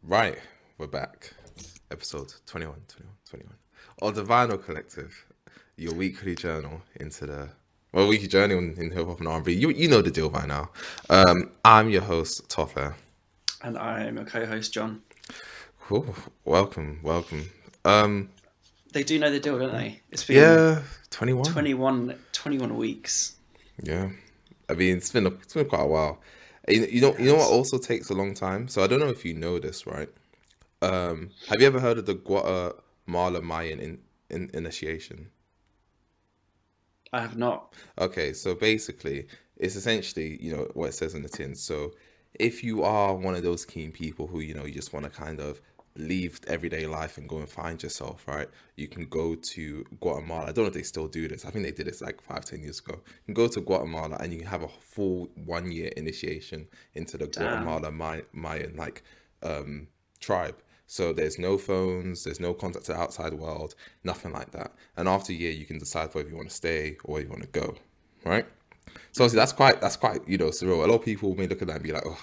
Right, we're back. Episode 21 of the Vinyl Collective, your weekly journal into weekly journey in hip hop and R&B. You know the deal by now. I'm your host, Topher. And I'm a co-host, John. Cool. Welcome. They do know the deal, don't they? It's been 21. 21 weeks. Yeah. I mean, it's been quite a while. You know what also takes a long time? So I don't know if you know this, right? Have you ever heard of the Guatemala Mayan initiation? I have not. Okay, so basically, it's essentially, what it says in the tin. So if you are one of those keen people who, you just want to kind of leave everyday life and go and find yourself, right? You can go to Guatemala. I don't know if they still do this. I think they did this like 5-10 years ago. You can go to Guatemala and you can have a full 1 year initiation into the Guatemala Mayan tribe. So there's no phones, there's no contact to the outside world, nothing like that. And after a year, you can decide whether you want to stay or where you want to go, right? So obviously that's quite surreal. A lot of people may look at that and be like, oh,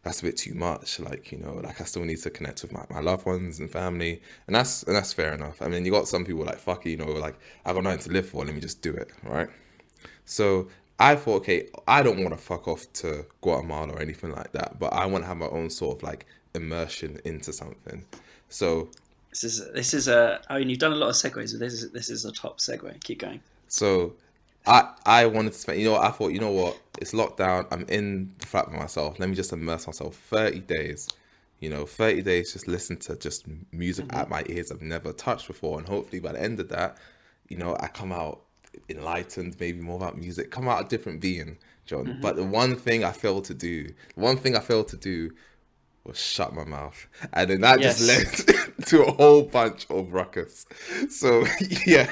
that's a bit too much. Like, like I still need to connect with my loved ones and family, and that's fair enough. I mean, you got some people like, fuck it, like I got nothing to live for, let me just do it, right? So I thought, okay, I don't want to fuck off to Guatemala or anything like that, but I want to have my own sort of like immersion into something. So this is I mean, you've done a lot of segues, but this is a top segue. Keep going. So I wanted to spend, I thought, it's lockdown, I'm in the flat by myself, let me just immerse myself 30 days, 30 days, just listen to just music at my ears I've never touched before, and hopefully by the end of that, I come out enlightened, maybe more about music, come out a different being, John. But the one thing I failed to do was shut my mouth, and then that just led to a whole bunch of ruckus. So yeah,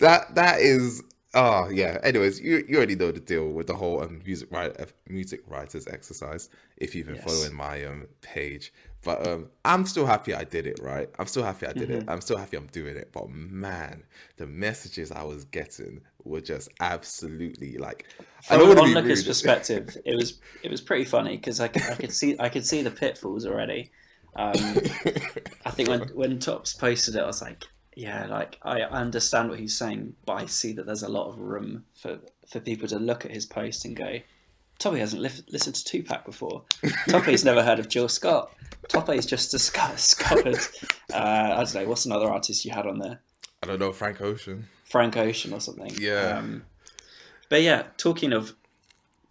that is yeah. Anyways, you already know the deal with the whole music writers exercise if you've been following my page. But I'm still happy I did it, right? I'm still happy I did it. I'm still happy I'm doing it. But man, the messages I was getting were just absolutely like. From an onlooker's perspective, it was pretty funny because I could see the pitfalls already. I think when Tops posted it, I was like, yeah, like I understand what he's saying, but I see that there's a lot of room for people to look at his post and go, Toppy hasn't listened to Tupac before. Toppy's never heard of Jill Scott. Toppy's just discovered. I don't know, what's another artist you had on there? I don't know, Frank Ocean or something. Yeah. But yeah, talking of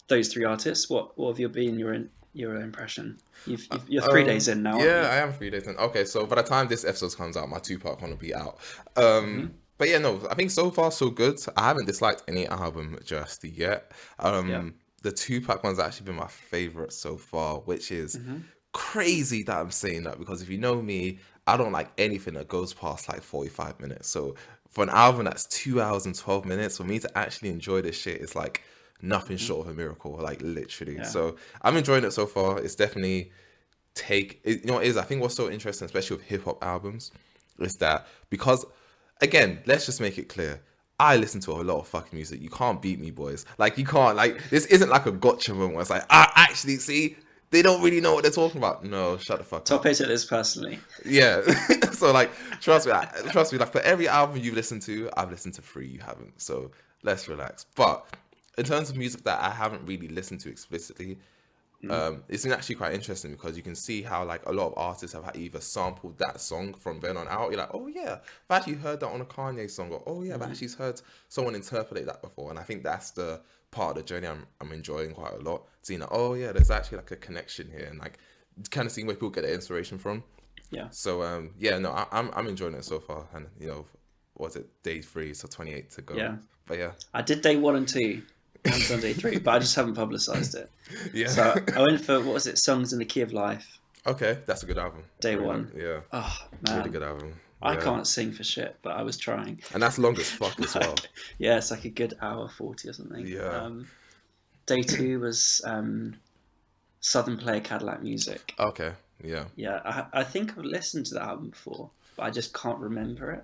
those three artists, what have you been your impression? You're 3 days in now. Yeah, I am 3 days in. Okay, so by the time this episode comes out, my Tupac one will be out. But yeah, no, I think so far so good. I haven't disliked any album just yet. The Tupac one's actually been my favorite so far, which is crazy that I'm saying that, because if you know me, I don't like anything that goes past like 45 minutes. So for an album that's 2 hours and 12 minutes, for me to actually enjoy this shit is like nothing short of a miracle, like literally. Yeah. So I'm enjoying it so far. It's definitely I think what's so interesting, especially with hip hop albums, is that because, again, let's just make it clear, I listen to a lot of fucking music. You can't beat me, boys. Like, you can't, like, this isn't like a gotcha moment where it's like, actually, see, they don't really know what they're talking about. No, shut the fuck up. Top 8 at this personally. Yeah. So, like, trust me, like, for every album you've listened to, I've listened to 3, you haven't. So, let's relax. But in terms of music that I haven't really listened to explicitly, it's been actually quite interesting, because you can see how like a lot of artists have either sampled that song from then on out. You're like, oh yeah, I've actually heard that on a Kanye song, or oh yeah, I've actually heard someone interpolate that before. And I think that's the part of the journey I'm enjoying quite a lot. Seeing that, oh yeah, there's actually like a connection here, and like kind of seeing where people get their inspiration from. Yeah. So yeah, no, I'm enjoying it so far, and was it day 3, so 28 to go. Yeah. But yeah, I did day 1 and 2. And on day 3, but I just haven't publicised it. Yeah. So I went for, what was it, Songs in the Key of Life. Okay, that's a good album. Day 1. Yeah. Oh man, really good album. Yeah. I can't sing for shit, but I was trying. And that's long as fuck as well. Yeah, it's like a good hour 40 or something. Yeah. Day 2 was Southern Player Cadillac Music. Okay. Yeah. Yeah, I think I've listened to the album before, but I just can't remember it.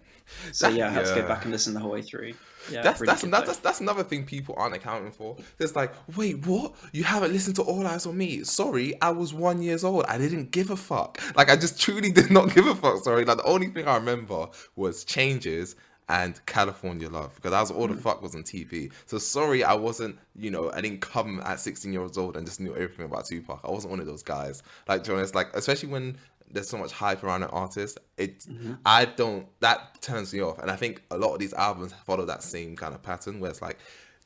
So That yeah, I had to go yeah. back and listen the whole way through. Yeah, That's really that's good though. that's another thing people aren't accounting for. It's like, wait, what? You haven't listened to All Eyes on Me? Sorry, I was 1 year old. I didn't give a fuck. Like I just truly did not give a fuck. Sorry. Like the only thing I remember was Changes and California Love because that was all the Mm. fuck was on TV. So sorry, I wasn't. I didn't come at 16 years old and just knew everything about Tupac. I wasn't one of those guys. Like, to be honest, like especially when there's so much hype around an artist, Hmm. I don't that turns me off. And I think a lot of these albums follow that same kind of pattern where it's like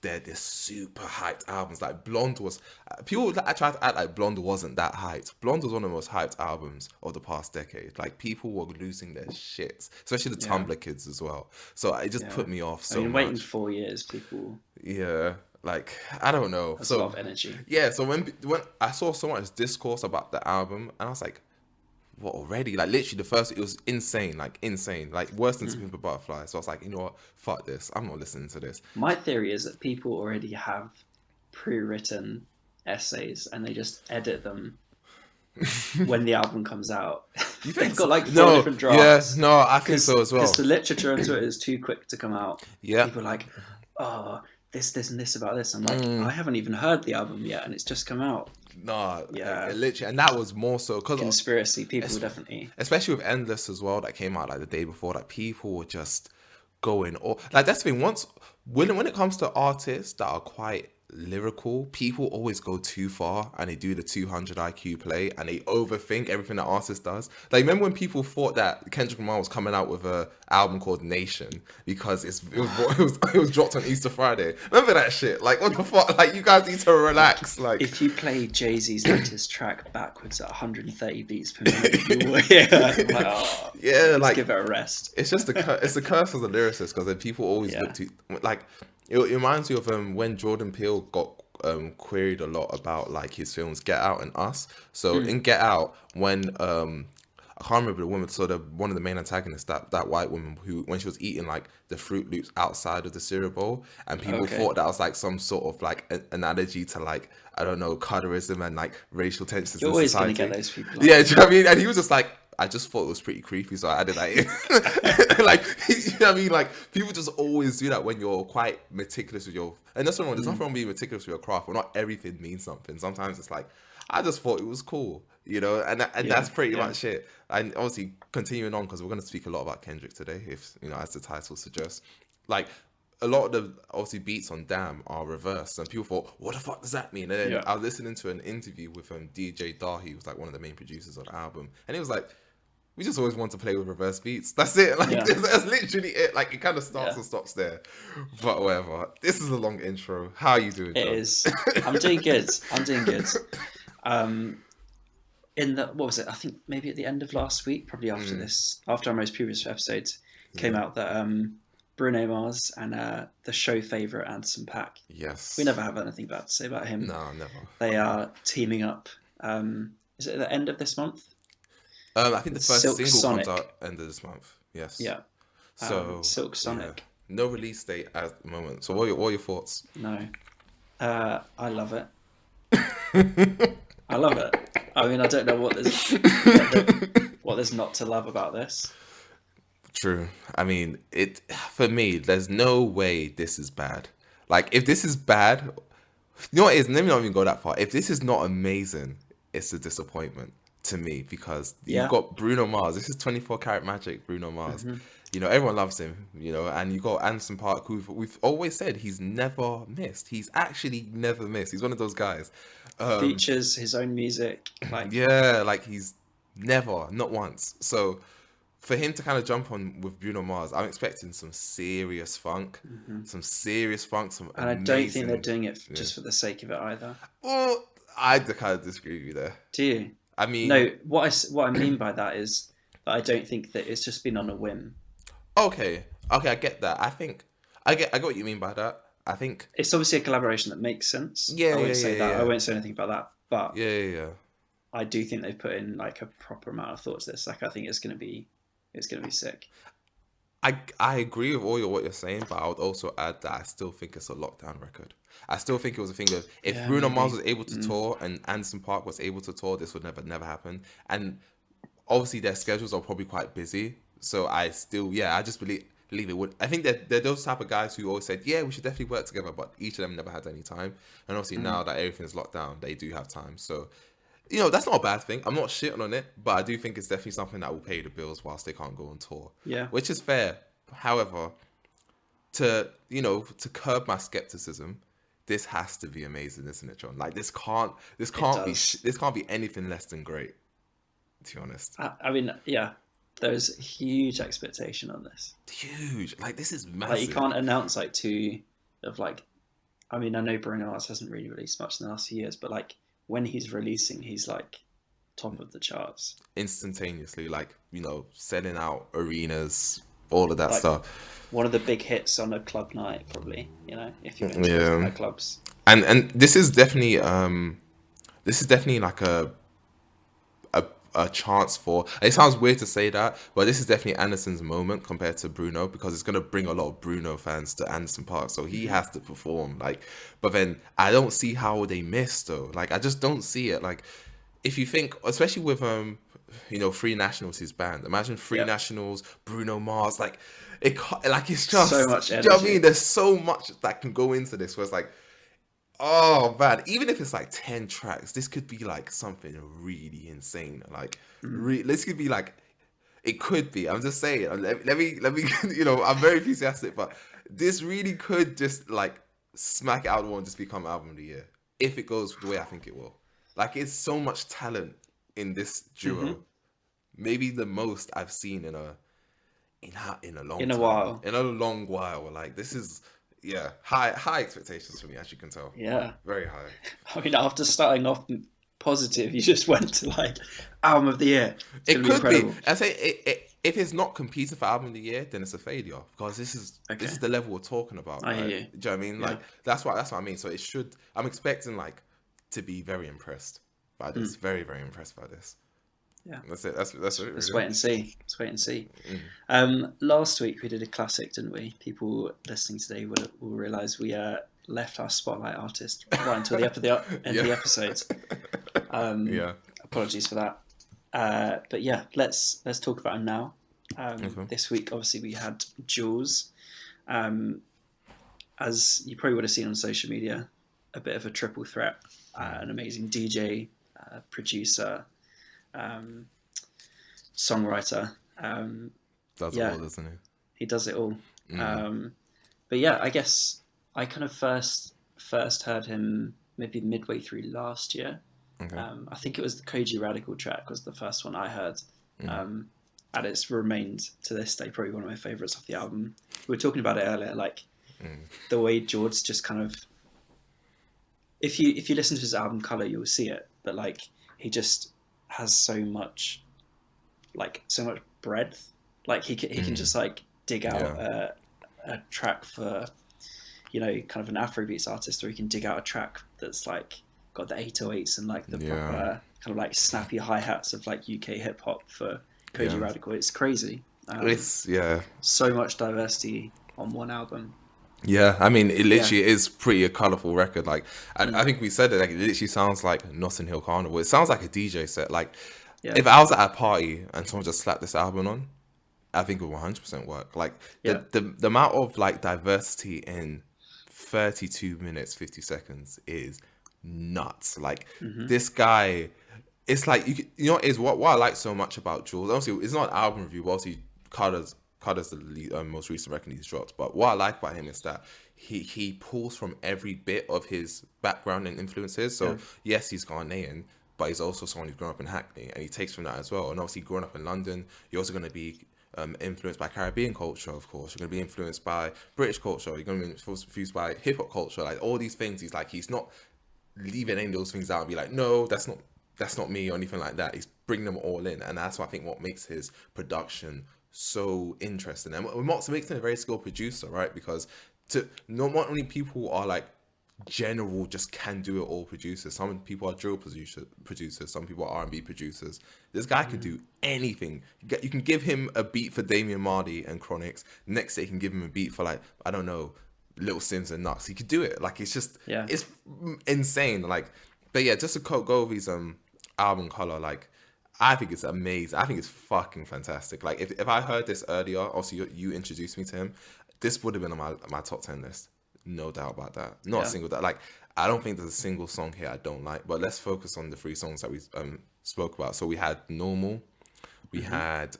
they're this super hyped albums. Like Blonde was people that try to act like Blonde wasn't that hyped. Blonde was one of the most hyped albums of the past decade. Like people were losing their shits, especially the Yeah, Tumblr kids as well. So it just yeah. put me off I so mean, waiting much. 4 years, people. Yeah, like I don't know. That's a lot So of energy. yeah, so when I saw so much discourse about the album, and I was like, what already? Like literally the first, it was insane, like worse than Mm. Super Butterfly. So I was like, you know what? Fuck this. I'm not listening to this. My theory is that people already have pre-written essays and they just edit them when the album comes out. You They've think got so? like four No, different yeah, drafts no, I think because so as well. the literature on Twitter is too quick to come out. Yeah. People are like, oh, this, and this about this. I'm like, I Mm, haven't even heard the album yet, and it's just come out. no, Yeah, literally, and that was more so because conspiracy. People definitely. especially with Endless as well, that came out like the day before, like people were just going or like that's the thing. Once when it comes to artists that are quite lyrical, people always go too far and they do the 200 IQ play and they overthink everything that artist does. Like remember when people thought that Kendrick Lamar was coming out with a album called Nation because it was dropped on Easter Friday. Remember that shit? Like what the fuck? Like you guys need to relax. Like If you play Jay-Z's latest track backwards at 130 beats per minute, you will hear. Like, oh, yeah, let's like give it a rest. it's just it's the curse of the lyricist because then people always Yeah. look to like it reminds me of when Jordan Peele got queried a lot about like his films Get Out and Us. So Mm. in Get Out, when I can't remember the woman, so the one of the main antagonists, that white woman who when she was eating like the Fruit Loops outside of the cereal bowl, and people Okay. thought that was like some sort of like analogy to like I don't know colorism and like racial tensions You're in always going to society. get those people. Yeah, do you know what I mean? And he was just like, I just thought it was pretty creepy, so I added that in. Like, you know what I mean? Like, people just always do that when you're quite meticulous with your. And that's what there's nothing wrong with being meticulous with your craft, but not everything means something. Sometimes it's like, I just thought it was cool, and Yeah, that's pretty yeah. much it. And obviously, continuing on, because we're going to speak a lot about Kendrick today, if, as the title suggests. Like, a lot of the obviously beats on Damn are reversed, and people thought, "What the fuck does that mean?" And then Yeah. I was listening to an interview with DJ Dahi, who was like one of the main producers on the album, and he was like, "We just always want to play with reverse beats. That's it. Like Yeah. that's literally it. Like it kind of starts Yeah. and stops there." But whatever. This is a long intro. How are you doing, It John? is. I'm doing good. I'm doing good. In the what was it? I think maybe at the end of last week, probably after after our most previous episodes, came out that Bruno Mars and the show favorite Anderson .Paak. Yes. We never have anything bad to say about him. No, never. They are teaming up. Is it at the end of this month? I think the first Silk single Sonic. comes out end of this month. Yes. Yeah. So Silk Sonic. yeah. No release date at the moment. So what are your thoughts? No. I love it. I love it. I mean, I don't know what there's not to love about this. True. I mean, for me, there's no way this is bad. Like, if this is bad, you know what it is? Let me not even go that far. If this is not amazing, it's a disappointment to me because Yeah. you've got Bruno Mars. This is 24 Karat Magic, Bruno Mars. Everyone loves him, and you got Anderson .Paak, who we've always said he's never missed. He's actually never missed. He's one of those guys. Features his own music. Like, Yeah, like he's never, not once. So for him to kind of jump on with Bruno Mars, I'm expecting some serious funk, some and I don't think they're doing it just for the sake of it either. Well, I kind of disagree with you there. Do you? I mean, No. What I mean by that is that I don't think that it's just been on a whim. okay, I get that. I get what you mean by that. I think, It's obviously a collaboration that makes sense. Yeah, I won't yeah, say yeah, that. yeah. I won't say anything about that. But yeah. I do think they've put in like a proper amount of thought to this. Like, I think it's gonna be sick. I agree with what you're saying, but I would also add that I still think it's a lockdown record. I still think it was a thing of if Yeah, Bruno Mars maybe. was able to tour and Anderson .Paak was able to tour, this would never happen. And obviously their schedules are probably quite busy. So I still, yeah, I just believe it would. I think that they're those type of guys who always said, yeah, we should definitely work together, but each of them never had any time. And obviously now that everything's locked down, they do have time. So that's not a bad thing. I'm not shitting on it, but I do think it's definitely something that will pay the bills whilst they can't go on tour, Yeah, which is fair. However, to curb my skepticism, this has to be amazing, isn't it, John? Like this it can't be does. this can't be anything less than great, to be honest. I mean, yeah, there's huge expectation on this. Huge. Like this is Like you massive. can't announce like two of like. I mean, I know Bruno Mars hasn't really released much in the last few years, but like when he's releasing, he's like top of the charts. Instantaneously, like, selling out arenas, all of that Like stuff. one of the big hits on a club night, probably. If you went to those Yeah. nightclubs. And this is definitely like a a chance for, it sounds weird to say that, but this is definitely Anderson's moment compared to Bruno, because it's going to bring a lot of Bruno fans to Anderson Park, so he Hmm. has to perform, like. But then I don't see how they miss, though. Like, I just don't see it. Like, if you think, especially with Free Nationals, his band, imagine Free Yeah, Nationals, Bruno Mars, like like it's so just, much do you know what I mean? energy. There's so much that can go into this, where it's like, oh man, even if it's like 10 tracks, this could be like something really insane. Like, Mm. this could be like, it could be. I'm just saying. Let me. I'm very enthusiastic, but this really could just like smack it out of the wall and just become album of the year if it goes the way I think it will. Like, it's so much talent in this Hmm. duo. Maybe the most I've seen in a long In a time, while. in a long while. Like, this is, yeah, high expectations for me, as you can tell, Yeah. very high. I mean, after starting off positive, you just went to like album of the year. It's It going to be could be. incredible. I say if it's not competing for album of the year, then it's a failure, because this is Okay, the level we're talking about, I hear right? you. Do you know what I mean? Yeah. Like, that's what I mean. So it should. I'm expecting like to be very impressed by this. Mm. Very very impressed by this. Yeah. That's it. That's it. Let's Really. wait and see. Let's wait and see. Mm. Last week we did a classic, didn't we? People listening today will realise we left our spotlight artist right until the end of Yeah. the episode. Um, Yeah. Apologies for that. But yeah, let's talk about him now. Okay. This week, obviously, we had Jules. Um, as you probably would have seen on social media, a bit of a triple threat. An amazing DJ, producer, um, songwriter. Does it Yeah, all, doesn't it? he does it all. Mm. But yeah, I guess I kind of first heard him maybe midway through last year. Okay. I think it was the Koji Radical track was the first one I heard, Mm. and it's remained to this day probably one of my favorites off the album. We were talking about it earlier, like Mm. the way George just kind of, if you listen to his album Color, you'll see it, but like he just has so much breadth. Like he can just like dig out Yeah. a track for kind of an Afrobeats artist, or he can dig out a track that's like got the 808s and like the Yeah. proper kind of like snappy hi hats of like UK hip hop for Koji Yeah. Radical. It's crazy. It's yeah. So much diversity on one album. Yeah, I mean, it Yeah. literally is pretty a colourful record. Like, I Mm. think we said it. Like, it literally sounds like Notting Hill Carnival. It sounds like a DJ set. Like, Yeah. if I was at a party and someone just slapped this album on, I think it would 100% work. Like, Yeah. the amount of like diversity in 32 minutes 50 seconds is nuts. Like, Hmm. this guy, it's like you know what I like so much about Jules. Obviously, it's not an album review. But obviously, Carter's the most recent record he's dropped. But what I like about him is that he pulls from every bit of his background and influences. So Yeah. yes, he's Ghanaian, but he's also someone who's grown up in Hackney, and he takes from that as well. And obviously, growing up in London, you're also going to be influenced by Caribbean culture, of course. You're going to be influenced by British culture. You're going to be influenced by hip hop culture. Like, all these things, he's not leaving any of those things out and be like, no, that's not me or anything like that. He's bringing them all in, and that's what I think what makes his production so interesting, and what makes him a very skilled producer, right? Because not only people are like general just can do it all producers. Some people are drill producers, some people are R&B producers. This guy can do anything. You can give him a beat for Damian Marley and Chronix. Next day you can give him a beat for, like, I don't know, Little Sims and Nux. He could do it. Like, it's just, Yeah. it's insane. Like, but yeah, just to go over his album Color, like, I think it's amazing. I think it's fucking fantastic. Like, if I heard this earlier, obviously you introduced me to him, this would have been on my top 10 list. No doubt about that. Not a single that, like, I don't think there's a single song here I don't like. But let's focus on the three songs that we spoke about. So we had Normal, we had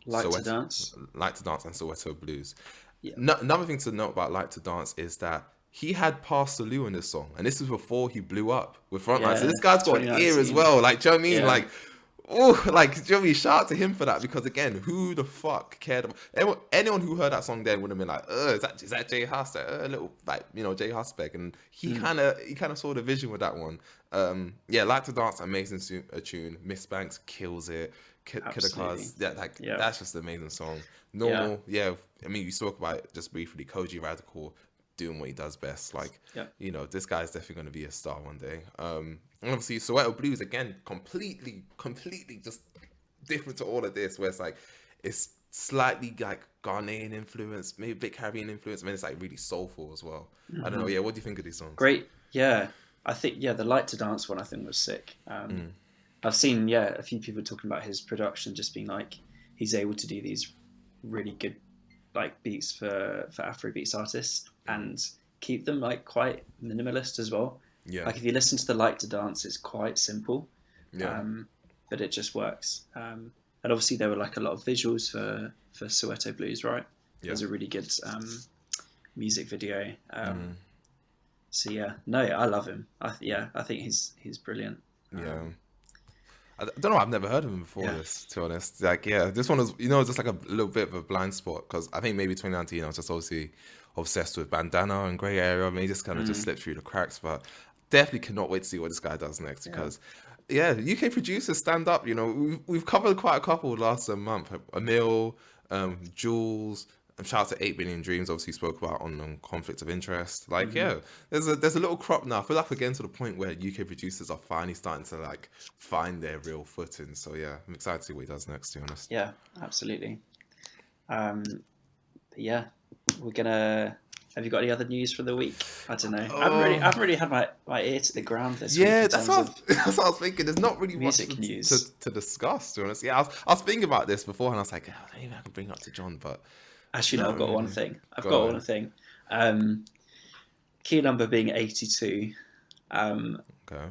Like to Dance, and Soweto Blues. Yeah. Another thing to note about Like to Dance is that he had Pastor Lou in this song, and this was before he blew up with Frontline. So this guy's got an ear as well. Like, do you know what I mean? Like, oh, like, do you know what I mean? Shout out to him for that, because again, who the fuck cared about anyone who heard that song then would have been like, is that Jay Huss? A little, like, you know, Jay Husbeck, and he kind of saw the vision with that one. Yeah, Like to Dance, amazing tune. Miss Banks kills it. Killer Cars, that's just an amazing song. Normal, I mean, you spoke about it just briefly. Koji Radical doing what he does best. Like, you know, this guy's definitely going to be a star one day. And obviously, Soweto Blues, again, completely just different to all of this, where it's like, it's slightly like Ghanaian influence, maybe a bit Caribbean influence, and then it's like really soulful as well. I don't know. Yeah, what do you think of these songs? Great. Yeah, I think the Like to Dance one I think was sick. I've seen a few people talking about his production, just being like, he's able to do these really good like beats for Afrobeats artists and keep them like quite minimalist as well. Yeah. Like, if you listen to the Like to Dance, it's quite simple. Yeah. But it just works. And obviously there were like a lot of visuals for Soweto Blues, right? Yeah. There's a really good music video. So yeah, no, I love him. I think he's brilliant. Yeah. I don't know. I've never heard of him before this, to be honest. Like, this one was, just like a little bit of a blind spot, because I think maybe 2019 I was just obviously obsessed with Bandana and Grey Area. Maybe just kind of just slipped through the cracks, but definitely cannot wait to see what this guy does next, because UK producers stand up. We've covered quite a couple last month. Emil, Juls. Shout out to 8 Billion Dreams, obviously spoke about on conflict of interest. Like, there's a little crop now. I feel like we're getting to the point where UK producers are finally starting to like find their real footing. So yeah, I'm excited to see what he does next, to be honest. Yeah, absolutely. Yeah, we're gonna. Have you got any other news for the week? I don't know. I haven't really had my ear to the ground this week. Yeah, that's what I was thinking. There's not really much news to discuss, to be honest. Yeah, I was thinking about this before, and I was like, maybe I can bring it up to John, but. Actually, no, I've got one thing. One thing. Key number being 82. Okay.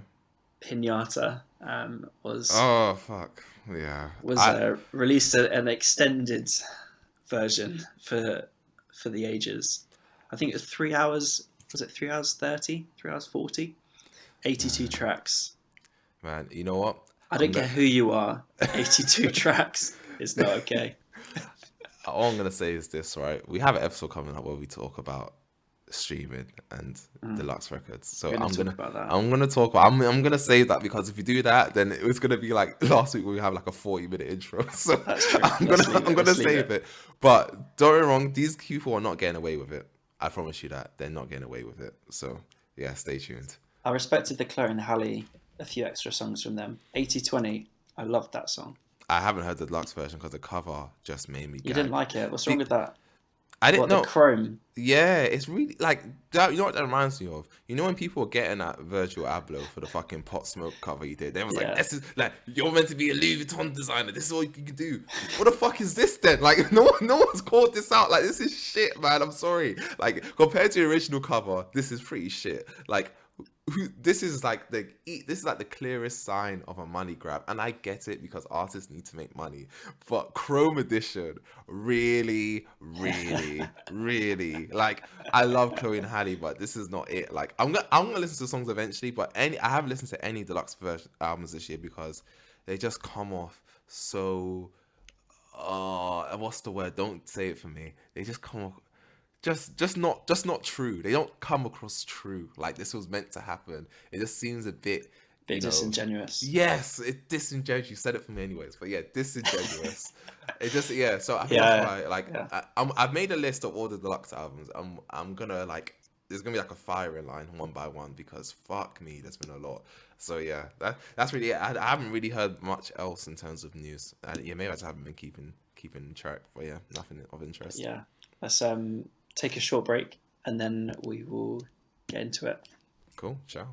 Pinata was. Oh fuck! Yeah. Was released an extended version for the ages. I think it was 3 hours. Was it 3 hours 30? 3 hours 40? 82 tracks. Man, you know what? I don't care who you are. 82 tracks is not okay. All I'm gonna say is this, right? We have an episode coming up where we talk about streaming and deluxe records. So I'm gonna talk about. I'm gonna save that, because if you do that, then it was gonna be like last week where we have like a 40-minute intro. So that's true. I'm gonna save it. But don't get me wrong, these people are not getting away with it. I promise you that they're not getting away with it. So yeah, stay tuned. I respected the Chloe and Halle, a few extra songs from them. 80/20, I loved that song. I haven't heard the deluxe version because the cover just made me gag. You didn't like it? What's wrong with that? I didn't know. The chrome. Yeah, it's really like that. You know what that reminds me of? You know when people were getting that Virgil Abloh for the fucking Pot Smoke cover he did? They was like, "This is like you're meant to be a Louis Vuitton designer. This is all you can do." What the fuck is this then? Like no one's called this out. Like this is shit, man. I'm sorry. Like compared to the original cover, this is pretty shit. Like. This is like the clearest sign of a money grab, and I get it because artists need to make money, but Chrome Edition really like I love Chloe and Halle, but this is not it. Like I'm gonna listen to songs eventually, but I haven't listened to any deluxe version albums this year because they just come off so what's the word? Don't say it for me. They just come off. Just not true. They don't come across true. Like this was meant to happen. It just seems a bit disingenuous. Yes, it's disingenuous. You said it for me anyways, but yeah, disingenuous. It just So I feel like I've made a list of all the deluxe albums. I'm gonna like there's gonna be like a firing line one by one because fuck me, there's been a lot. So yeah, that's really it. I haven't really heard much else in terms of news. Yeah, maybe I just haven't been keeping track. But yeah, nothing of But interest. yeah, let's take a short break and then we will get into it. Cool. Ciao.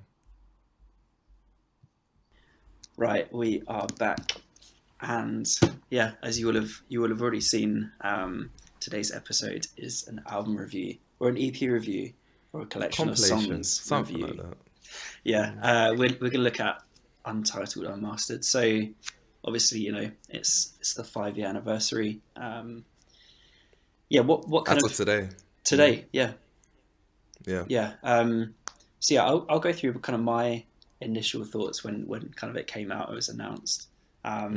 Right, we are back, and yeah, as you will have already seen, today's episode is an album review or an EP review or a collection of Compilation, songs something review. like that. Yeah, we're gonna look at Untitled, Unmastered. So obviously, you know, it's the 5-year anniversary. Yeah, what kind As of of today. today? Yeah, Yeah. yeah. So yeah, I'll go through kind of my initial thoughts when kind of it came out, it was announced. I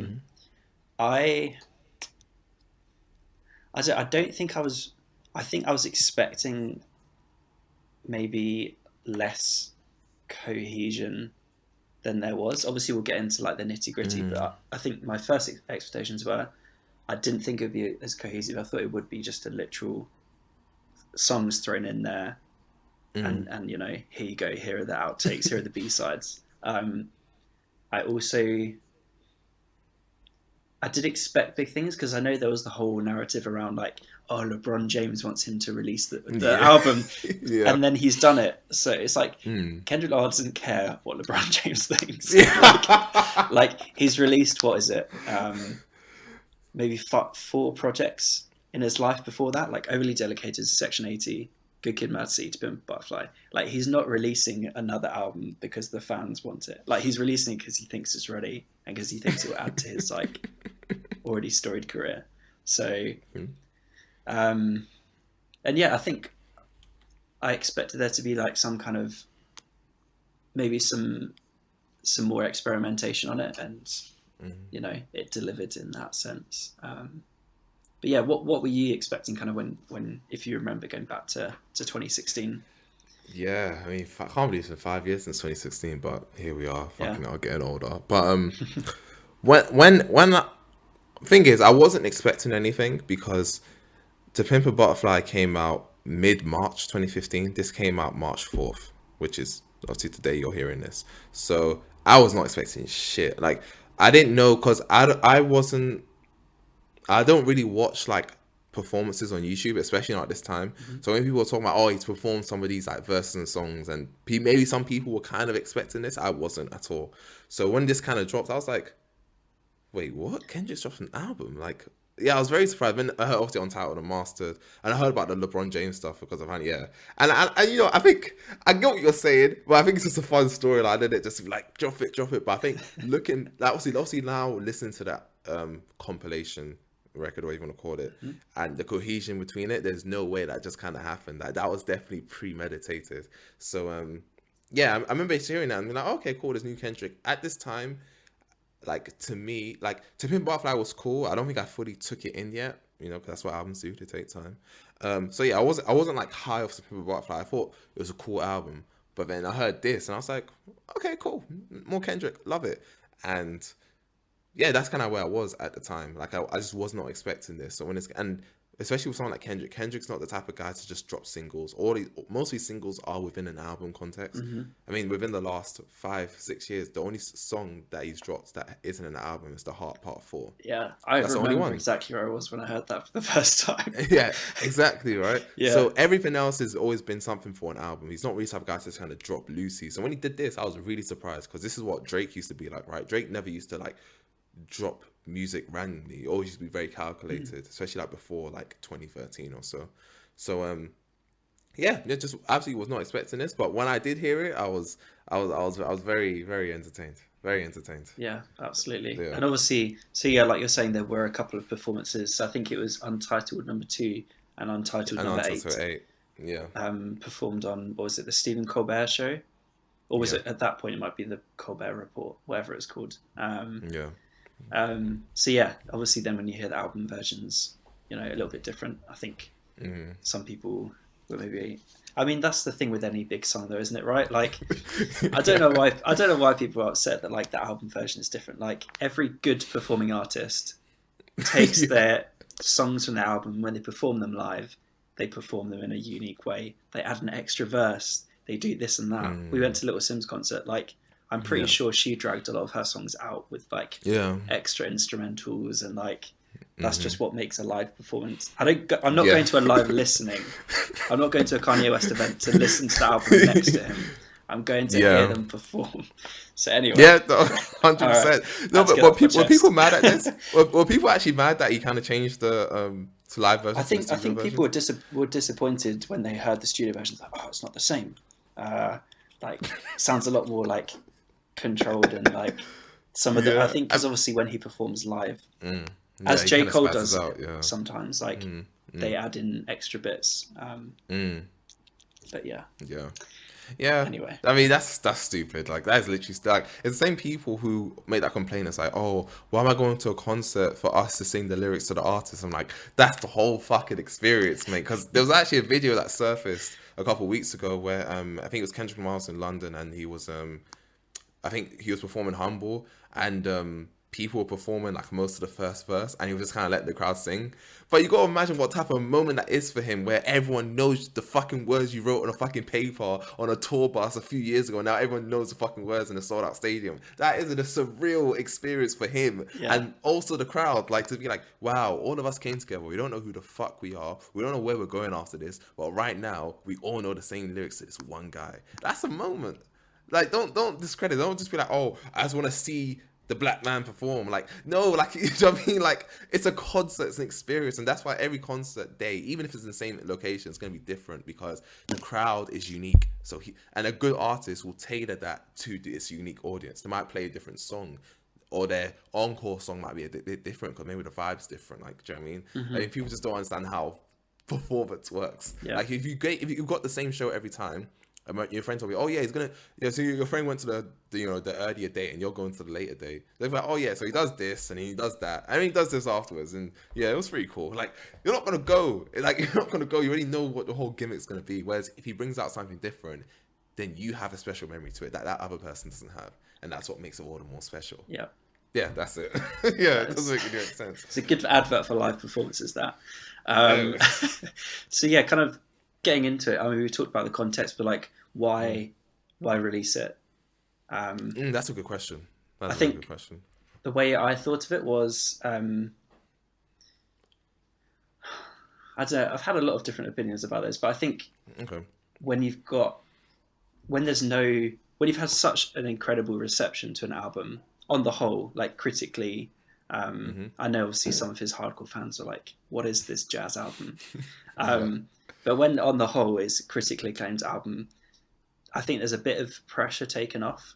don't think I was. I think I was expecting maybe less cohesion than there was. Obviously, we'll get into like the nitty gritty, but I think my first expectations were I didn't think it would be as cohesive. I thought it would be just a literal songs thrown in there, and you know, here you go, here are the outtakes, here are the B-sides. I did expect big things because I know there was the whole narrative around like, oh, LeBron James wants him to release the album, and then he's done it. So it's like Kendrick Lamar doesn't care what LeBron James thinks. Like he's released, what is it? Maybe 4 projects in his life before that, like Overly Dedicated, Section 80, Good Kid, Mad City, Pimp, Butterfly. Like he's not releasing another album because the fans want it. Like he's releasing it because he thinks it's ready and because he thinks it will add to his like already storied career. So, and yeah, I think I expected there to be like some kind of maybe some more experimentation on it, and you know, it delivered in that sense. But yeah, what were you expecting kind of when if you remember going back to 2016? Yeah, I mean, I can't believe it's been 5 years since 2016, but here we are, fucking Yeah. hell, getting older. But when thing is, I wasn't expecting anything because To Pimp a Butterfly came out mid-March 2015. This came out March 4th, which is obviously today you're hearing this. So I was not expecting shit. Like I didn't know because I don't really watch like performances on YouTube, especially not at this time. So when people were talking about, oh, he's performed some of these like verses and songs, and maybe some people were kind of expecting this, I wasn't at all. So when this kind of dropped, I was like, wait, what? Kendrick's dropped an album? Like, yeah, I was very surprised. When I heard obviously Untitled and Mastered, and I heard about the LeBron James stuff because of yeah, and you know, I think I get what you're saying, but I think it's just a fun storyline, and it just like drop it. But I think looking like obviously now listening to that compilation record, or whatever you want to call it, and the cohesion between it, there's no way that just kind of happened. That was definitely premeditated. So yeah, I remember hearing that and being like, okay, cool, there's new Kendrick. At this time, like to me, like To Pimp Butterfly was cool. I don't think I fully took it in yet, you know, because that's what albums do, they take time. So yeah, I wasn't like high off To Pimp Butterfly. I thought it was a cool album, but then I heard this and I was like, okay, cool, more Kendrick, love it. And yeah, that's kind of where I was at the time. Like I just was not expecting this. So when it's, and especially with someone like Kendrick's not the type of guy to just drop singles. Most of these singles are within an album context. I mean, within the last 5-6 years, the only song that he's dropped that isn't an album is The Heart Part 4. Yeah, I That's the only remember one. exactly where I was when I heard that for the first time. Yeah, exactly, right? Yeah. So everything else has always been something for an album. He's not really the type of guy to just kind of drop loosey. So when he did this, I was really surprised because this is what Drake used to be like, right? Drake never used to like drop music randomly. It always used to be very calculated, especially like before like 2013 or so. So yeah, it just absolutely was not expecting this, but when I did hear it, I was very, very entertained. Very entertained. Yeah, absolutely. Yeah. And obviously, so yeah, like you're saying, there were a couple of performances. So I think it was Untitled number 2 and Untitled number 8. Yeah. Performed on, what was it, the Stephen Colbert show? Or was Yeah. it, at that point, it might be the Colbert Report, whatever it's called. Yeah. So yeah, obviously then when you hear the album versions, you know, a little bit different. I think some people were maybe, I mean, that's the thing with any big song though, isn't it? Right? Like, I don't know why people are upset that like the album version is different. Like every good performing artist takes their songs from the album when they perform them live, they perform them in a unique way. They add an extra verse. They do this and that. We went to Little Sims concert. Like, I'm pretty sure she dragged a lot of her songs out with like extra instrumentals, and like that's just what makes a live performance. I'm not going to a live listening. I'm not going to a Kanye West event to listen to the album next to him. I'm going to hear them perform. So anyway, 100%. No, but were people mad at this? Were people actually mad that he kind of changed the to live version? I think people were disappointed when they heard the studio version. Like, oh, it's not the same. Like, sounds a lot more like controlled, and like some of the. I think because obviously when he performs live, as J. Cole does sometimes, like they add in extra bits. But yeah. Anyway, I mean that's stupid. Like that is literally like it's the same people who make that complaint. It's like, oh, why am I going to a concert for us to sing the lyrics to the artist? I'm like, that's the whole fucking experience, mate. Because there was actually a video that surfaced a couple of weeks ago where I think it was Kendrick Lamar in London, and he was I think he was performing Humble, and people were performing like most of the first verse, and he was just kind of letting the crowd sing. But you got to imagine what type of moment that is for him, where everyone knows the fucking words you wrote on a fucking paper on a tour bus a few years ago. Now everyone knows the fucking words in a sold out stadium. That is a surreal experience for him, and also the crowd. Like to be like, wow, all of us came together. We don't know who the fuck we are. We don't know where we're going after this. But right now, we all know the same lyrics to this one guy. That's a moment. Like don't discredit. Don't just be like, oh, I just want to see the black man perform. Like, no, like, you know what I mean? Like, it's a concert, it's an experience, and that's why every concert day, even if it's in the same location, it's going to be different because the crowd is unique. So and a good artist will tailor that to its unique audience. They might play a different song, or their encore song might be a bit different because maybe the vibe's different. Like, do you know what I mean? I mean, people just don't understand how performance works. Like, if you've got the same show every time, your friend told me, oh yeah, he's gonna. So your friend went to the earlier date, and you're going to the later date. They're like, oh yeah, so he does this and he does that, and he does this afterwards, and yeah, it was pretty cool. Like you're not gonna go. Like you're not gonna go. You already know what the whole gimmick's gonna be. Whereas if he brings out something different, then you have a special memory to it that other person doesn't have, and that's what makes it all the more special. Yeah, that's it. It doesn't make any sense. It's a good advert for live performances. That. So yeah, kind of getting into it. I mean, we talked about the context, but like, why release it? That's a good question. I think the way I thought of it was, I don't know. I've had a lot of different opinions about this, but I think when you've had such an incredible reception to an album on the whole, like critically, I know obviously some of his hardcore fans are like, "What is this jazz album?" But when on the whole is critically acclaimed album, I think there's a bit of pressure taken off.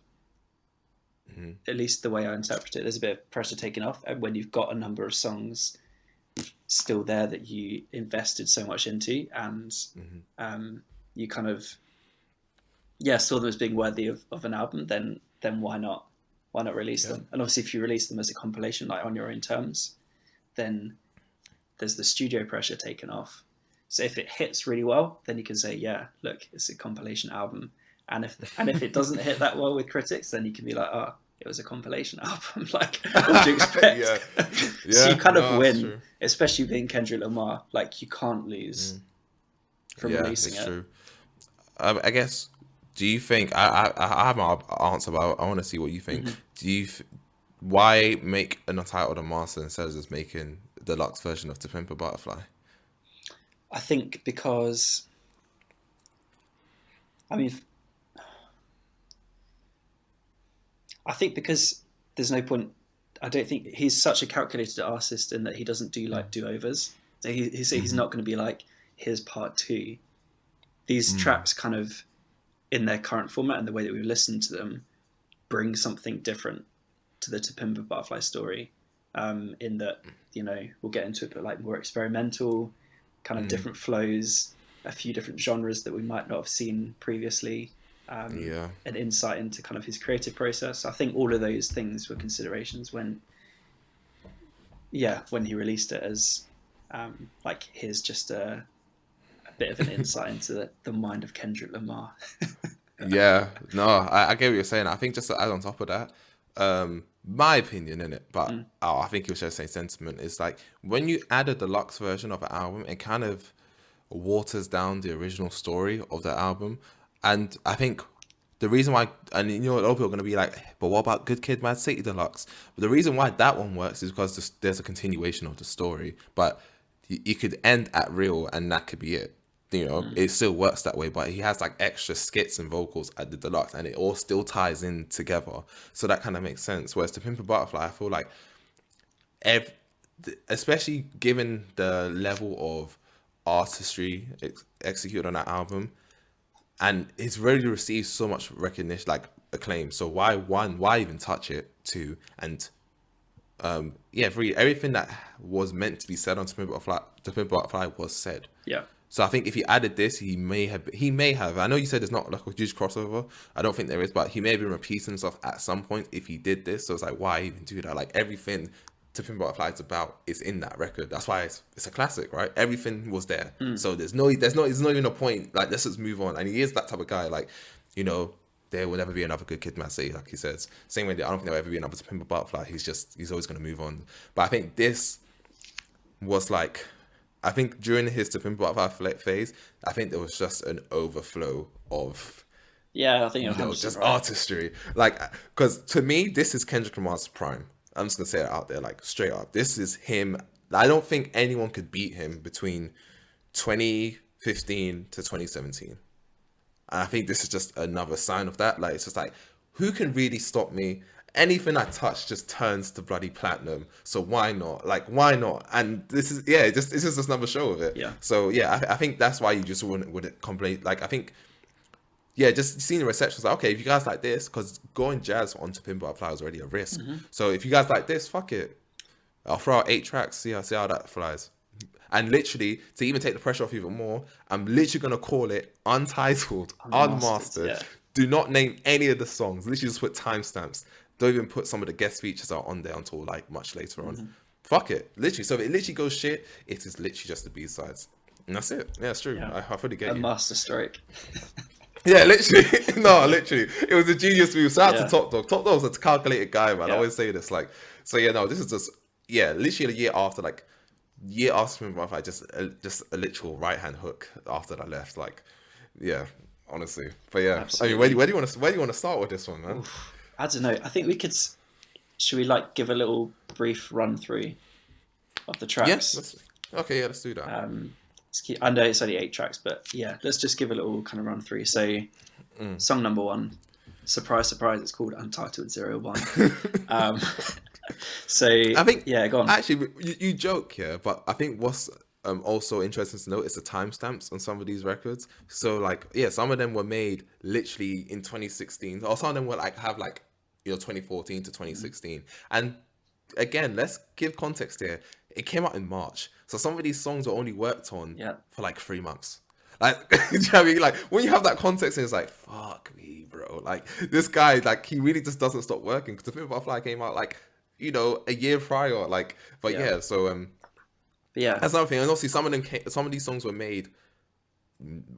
At least the way I interpret it, there's a bit of pressure taken off when you've got a number of songs still there that you invested so much into, and you kind of saw them as being worthy of an album. Then why not release them? And obviously, if you release them as a compilation, like on your own terms, then there's the studio pressure taken off. So if it hits really well, then you can say, yeah, look, it's a compilation album. And if it doesn't hit that well with critics, then you can be like, oh, it was a compilation album. Like, what do you expect? So you kind of win, true. Especially being Kendrick Lamar. Like, you can't lose from releasing it. True. I guess, do you think, I have my answer, but I want to see what you think. Why make an untitled and master instead of just making the deluxe version of To Pimp a Butterfly? I think because, there's no point. I don't think he's such a calculated artist in that he doesn't do like do-overs. So he's not going to be like, here's part 2. These tracks kind of, in their current format and the way that we've listened to them, bring something different to the To Pimp a Butterfly story. In that, we'll get into it, but like more experimental, kind of different flows, a few different genres that we might not have seen previously, an insight into kind of his creative process. I think all of those things were considerations when he released it as like, here's just a bit of an insight into the mind of Kendrick Lamar. I get what you're saying. I think just to add on top of that, my opinion in it, but I think you'll share the same sentiment, is like when you add a deluxe version of an album, it kind of waters down the original story of the album. And I think the reason why, and you know, a lot of people are going to be like, but what about Good Kid, Mad City Deluxe? But the reason why that one works is because there's a continuation of the story. But you could end at Real and that could be it. You know, it still works that way, but he has like extra skits and vocals at the deluxe, and it all still ties in together. So that kind of makes sense. Whereas to Pimp a Butterfly, I feel like, especially given the level of artistry executed on that album, and it's really received so much recognition, like acclaim. So why even touch it? Two, and yeah, three, everything that was meant to be said on To Pimp a Butterfly was said. Yeah. So I think if he added this, he may have. I know you said there's not like a huge crossover. I don't think there is, but he may have been repeating himself at some point if he did this. So it's like, why even do that? Like everything To Pimp a Butterfly is about is in that record. That's why it's a classic, right? Everything was there. So there's not even a point. Like, let's just move on. And he is that type of guy. Like, you know, there will never be another Good Kid, Mad City, like he says. Same way that I don't think there'll ever be another To Pimp a Butterfly. He's always going to move on. But I think this was like, I think during his To Pimp a Butterfly phase, I think there was just an overflow of, Yeah, I think you you're know, just right. artistry. Like, because to me, this is Kendrick Lamar's prime. I'm just gonna say it out there, like straight up. This is him. I don't think anyone could beat him between 2015 to 2017. And I think this is just another sign of that. Like, it's just like, who can really stop me? Anything I touch just turns to bloody platinum. So why not? Like, why not? And this is, yeah, this is just another show of it. Yeah. So yeah, I think that's why you just wouldn't complain. Like, I think, yeah, just seeing the reception was like, okay, if you guys like this, because going jazz onto Pimp a Butterfly was already a risk. So if you guys like this, fuck it. I'll throw out 8 tracks, see how that flies. And literally, to even take the pressure off even more, I'm literally going to call it Untitled, Unmastered. Yeah. Do not name any of the songs. Literally just put timestamps. Don't even put some of the guest features out on there until like much later on. Fuck it. Literally. So if it literally goes shit, it is literally just the B-sides. And that's it. Yeah, it's true. Yeah. I fully get A you. master stroke. Yeah, literally. No, literally. It was a genius move. Shout out Yeah. to Top Dog. Top Dog's a calculated guy, man. I Yeah. always say this. Like, so yeah, no, this is just, yeah, literally a year after Spring Butterfly, just a literal right hand hook after that left. Like, yeah, honestly. But yeah, Absolutely. I mean, where do you want to start with this one, man? Oof. I don't know. I think we could. Should we like give a little brief run through of the tracks? Yes. Okay, let's do that. I know it's only 8 tracks, but yeah, let's just give a little kind of run through. So, song number 1, surprise, surprise, it's called Untitled 01. So I think, yeah, go on. Actually, you joke here, but I think what's also interesting to note is the timestamps on some of these records. So like, yeah, some of them were made literally in 2016, or some of them were like have like, you know, 2014 to 2016. And again, let's give context here. It came out in March, so some of these songs were only worked on for like 3 months. Like, you know what I mean? Like, when you have that context, and it's like, fuck me, bro. Like, this guy, like, he really just doesn't stop working. Because The Pimp a Butterfly came out like, you know, a year prior. Like, but yeah, so yeah, that's another thing. And obviously, some of these songs were made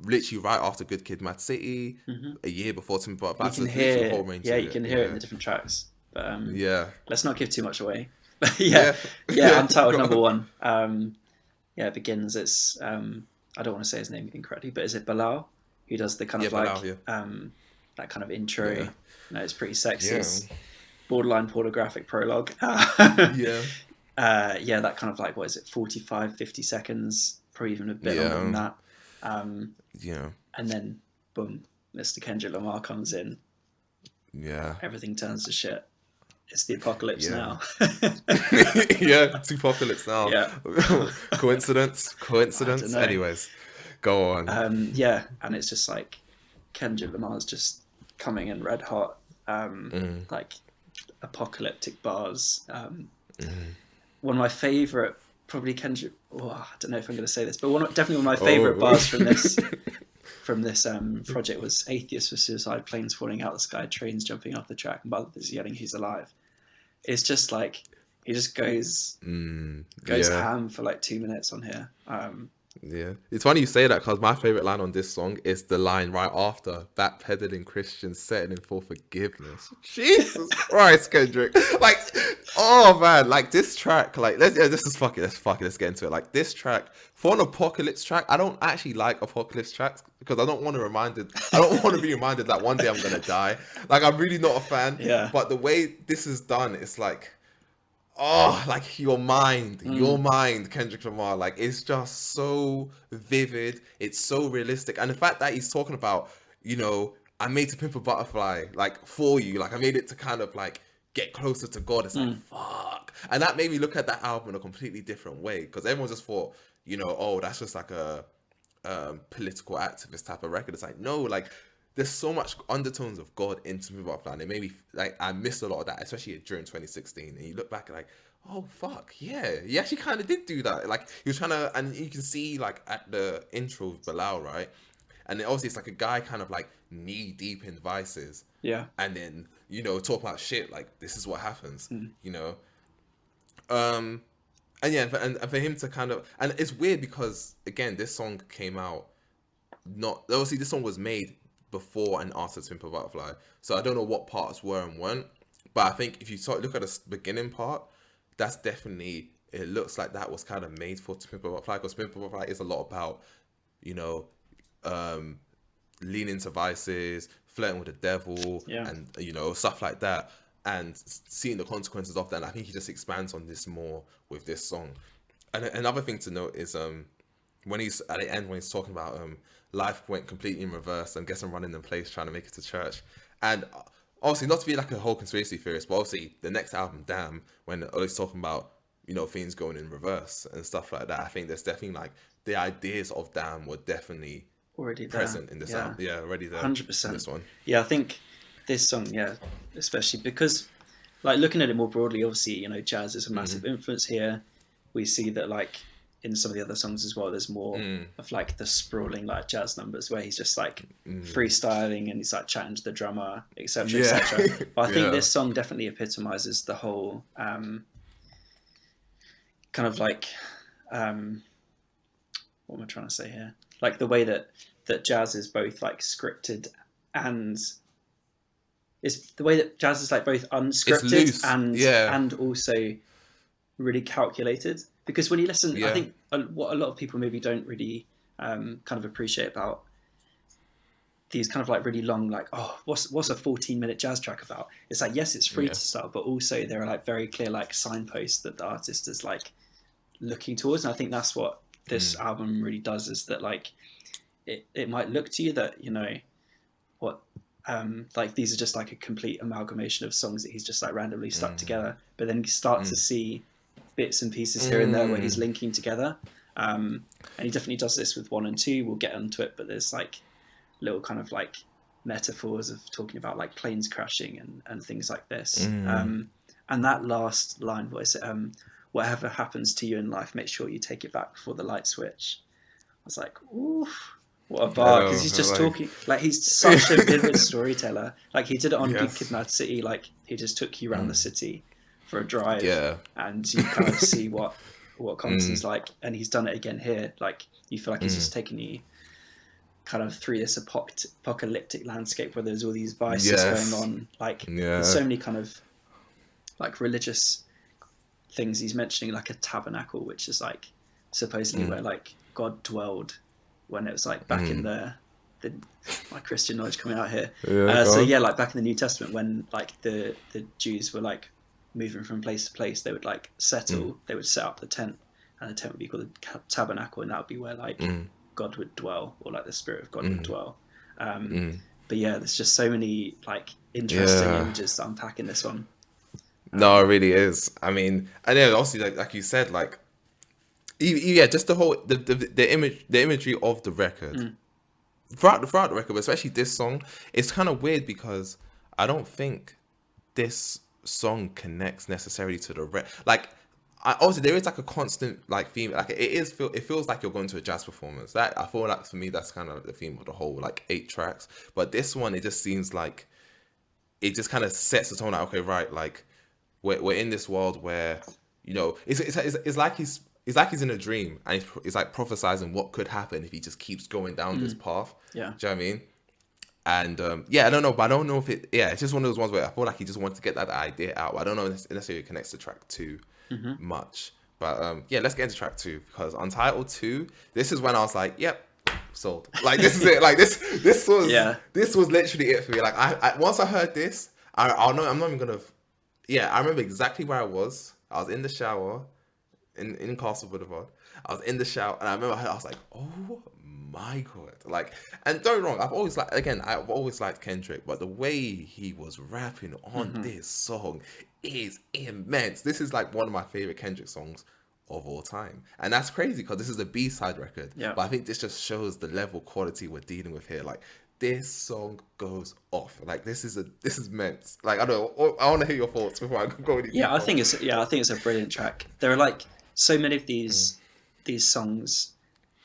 literally right after Good Kid, Mad City, a year before Pimp a Butterfly. you can hear, you can hear it in the different tracks. But yeah, let's not give too much away. yeah, Untitled number 1. Yeah, it begins. It's I don't want to say his name incorrectly, but is it Bilal who does the kind of like Bilal, that kind of intro? Yeah. No, it's pretty sexy. Yeah. It's borderline pornographic prologue. Yeah. Yeah, that kind of like, what is it, 45, 50 seconds, probably even a bit longer than that. Yeah. And then boom, Mr. Kendrick Lamar comes in. Yeah. Everything turns to shit. It's the apocalypse now. Yeah, it's apocalypse now. Yeah. Coincidence. I don't know. Anyways, go on. Yeah, and it's just like Kendrick Lamar's just coming in red hot, like apocalyptic bars. One of my favorite, probably Kendrick. Oh, I don't know if I'm going to say this, but definitely one of my favorite bars from this project was "Atheist for Suicide, planes falling out of the sky, trains jumping off the track, and brothers yelling he's alive." It's just like he just goes ham for like 2 minutes on here. Yeah, it's funny you say that because my favorite line on this song is the line right after backpedaling Christians settling for forgiveness. Jesus Christ, Kendrick! Like, oh man, like this track, like this is fucking, let's get into it. Like this track for an apocalypse track, I don't actually like apocalypse tracks because I don't want to be reminded that one day I'm gonna die. Like I'm really not a fan. Yeah. But the way this is done, it's like. Oh, like your Mm. mind, Kendrick Lamar. Like it's just so vivid. It's so realistic, and the fact that he's talking about, I made to pimp a butterfly, like for you. Like I made it to kind of like get closer to God. It's like Mm. fuck, and that made me look at that album in a completely different way because everyone just thought, oh, that's just like a political activist type of record. It's like no, like there's so much undertones of God into Move Up Plan. It made me like I missed a lot of that, especially during 2016. And you look back like, oh fuck, yeah, he actually kind of did do that. Like he was trying to, and you can see like at the intro of Bilal, right? And then obviously it's like a guy kind of like knee deep in vices, Yeah. and then talk about shit like this is what happens, Mm. and yeah, and for him to kind of, and it's weird because again, this song came out not obviously this song was made before and after Simple Butterfly, so I don't know what parts were and weren't, but I think if you look at the beginning part, that's definitely it looks like that was kind of made for Simple Butterfly because Simple Butterfly is a lot about you know um leaning to vices, flirting with the devil, Yeah. and stuff like that, and seeing the consequences of that. And I think he just expands on this more with this song. And another thing to note is when he's at the end when he's talking about life went completely in reverse and guess I'm running in place trying to make it to church, and obviously not to be like a whole conspiracy theorist, but obviously the next album, Damn, when he's talking about things going in reverse and stuff like that, I think there's definitely like the ideas of Damn were definitely Already there. present in this album. Yeah, already there. 100%. In this one. Yeah, I think this song, yeah, especially because, like, looking at it more broadly, obviously, jazz is a massive influence here. We see that, like, in some of the other songs as well, there's more of like the sprawling like jazz numbers where he's just like freestyling and he's like chatting to the drummer, etc., etc. But I think this song definitely epitomizes the whole kind of like what am I trying to say here? Like the way that jazz is both like scripted and it's the way that jazz is like both unscripted and also really calculated. Because when you listen, I think what a lot of people maybe don't really kind of appreciate about these kind of like really long, like, oh, what's a 14-minute jazz track about? It's like, yes, it's free to start, but also there are like very clear like signposts that the artist is like looking towards. And I think that's what this album really does, is that like it might look to you that what like these are just like a complete amalgamation of songs that he's just like randomly stuck together, but then you start to see bits and pieces here and there where he's linking together, and he definitely does this with 1 and 2. We'll get onto it, but there's like little kind of like metaphors of talking about like planes crashing and things like this. And that last line was whatever happens to you in life, make sure you take it back before the light switch. I was like, ooh, what a bar, because he's just talking like he's such a vivid storyteller. Like he did it on Good Kid, Mad City. Like he just took you around the city for a drive, and you kind of see what Compton's like, and he's done it again here. Like you feel like he's just taking you kind of through this apocalyptic landscape where there's all these vices going on. Like there's so many kind of like religious things he's mentioning, like a tabernacle, which is like supposedly where like God dwelled when it was like back in my Christian knowledge coming out here. Like back in the New Testament when like the Jews were like moving from place to place, they would like settle, they would set up the tent, and the tent would be called the tabernacle, and that would be where like God would dwell, or like the spirit of God would dwell. But yeah, there's just so many like interesting images to unpack in this one. No, it really is. I mean, and then also like you said, like just the whole the imagery of the record throughout the record, but especially this song, it's kind of weird because I don't think this song connects necessarily to the like obviously there is like a constant like theme, like it feels like you're going to a jazz performance. That I feel like for me that's kind of the theme of the whole like 8 tracks, but this one it just seems like it just kind of sets the tone like, okay, right, like we're in this world where it's like he's it's like he's in a dream, and he's like prophesizing what could happen if he just keeps going down this path. Yeah. Do you know what I mean? And yeah, I don't know, but I don't know if it. Yeah, it's just one of those ones where I feel like he just wanted to get that idea out. I don't know if necessarily it connects to track 2 much. But yeah, let's get into track 2, because Untitled 2. This is when I was like, yep, sold. Like this is it. Like this was this was literally it for me. Like I once I heard this, I'll know. I'm not even gonna. Yeah, I remember exactly where I was. I was in the shower in Castle Boulevard. I was in the shower, and I remember I was like, oh my god. Like, and don't get me wrong, I've always liked Kendrick, but the way he was rapping on this song is immense. This is like one of my favorite Kendrick songs of all time, and that's crazy because this is a B-side record. But I think this just shows the level of quality we're dealing with here. Like, this song goes off. Like, this is immense. Like, I don't know, I want to hear your thoughts before I go any deeper. I think it's a brilliant track. There are like so many of these songs.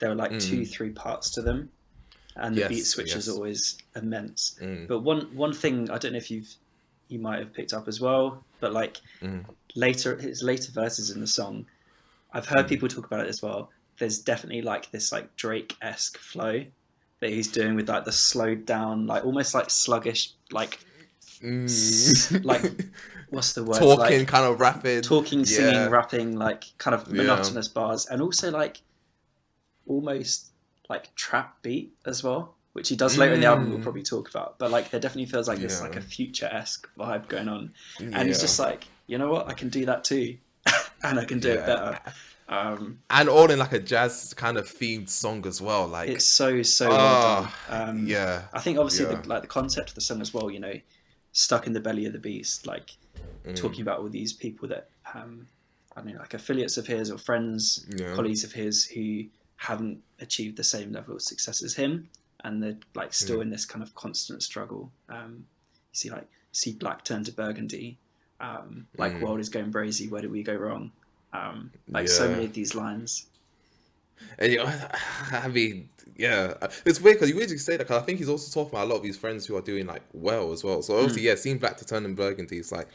There are like 2-3 parts to them, and the beat switch is always immense. But one thing, I don't know if you might have picked up as well, but like his later verses in the song, I've heard people talk about it as well. There's definitely like this like Drake-esque flow that he's doing with like the slowed down, like almost like sluggish, like like what's the word? Talking, like, kind of rapping, singing, rapping, like kind of monotonous bars, and also like almost like trap beat as well, which he does later in the album. We'll probably talk about, but like there definitely feels like this like a Future-esque vibe going on, and he's just like, you know what, I can do that too, and I can do it better. And all in like a jazz kind of themed song as well. Like, it's so well done. I think obviously the concept of the song as well, you know, stuck in the belly of the beast, like talking about all these people that I mean, like affiliates of his or friends, colleagues of his who haven't achieved the same level of success as him, and they're like still in this kind of constant struggle. You see black turn to burgundy, like world is going brazy, where did we go wrong? So many of these lines. And, I mean, it's weird because you weirdly say that, because I think he's also talking about a lot of his friends who are doing like well as well. So obviously, seeing black to turn to burgundy, it's like,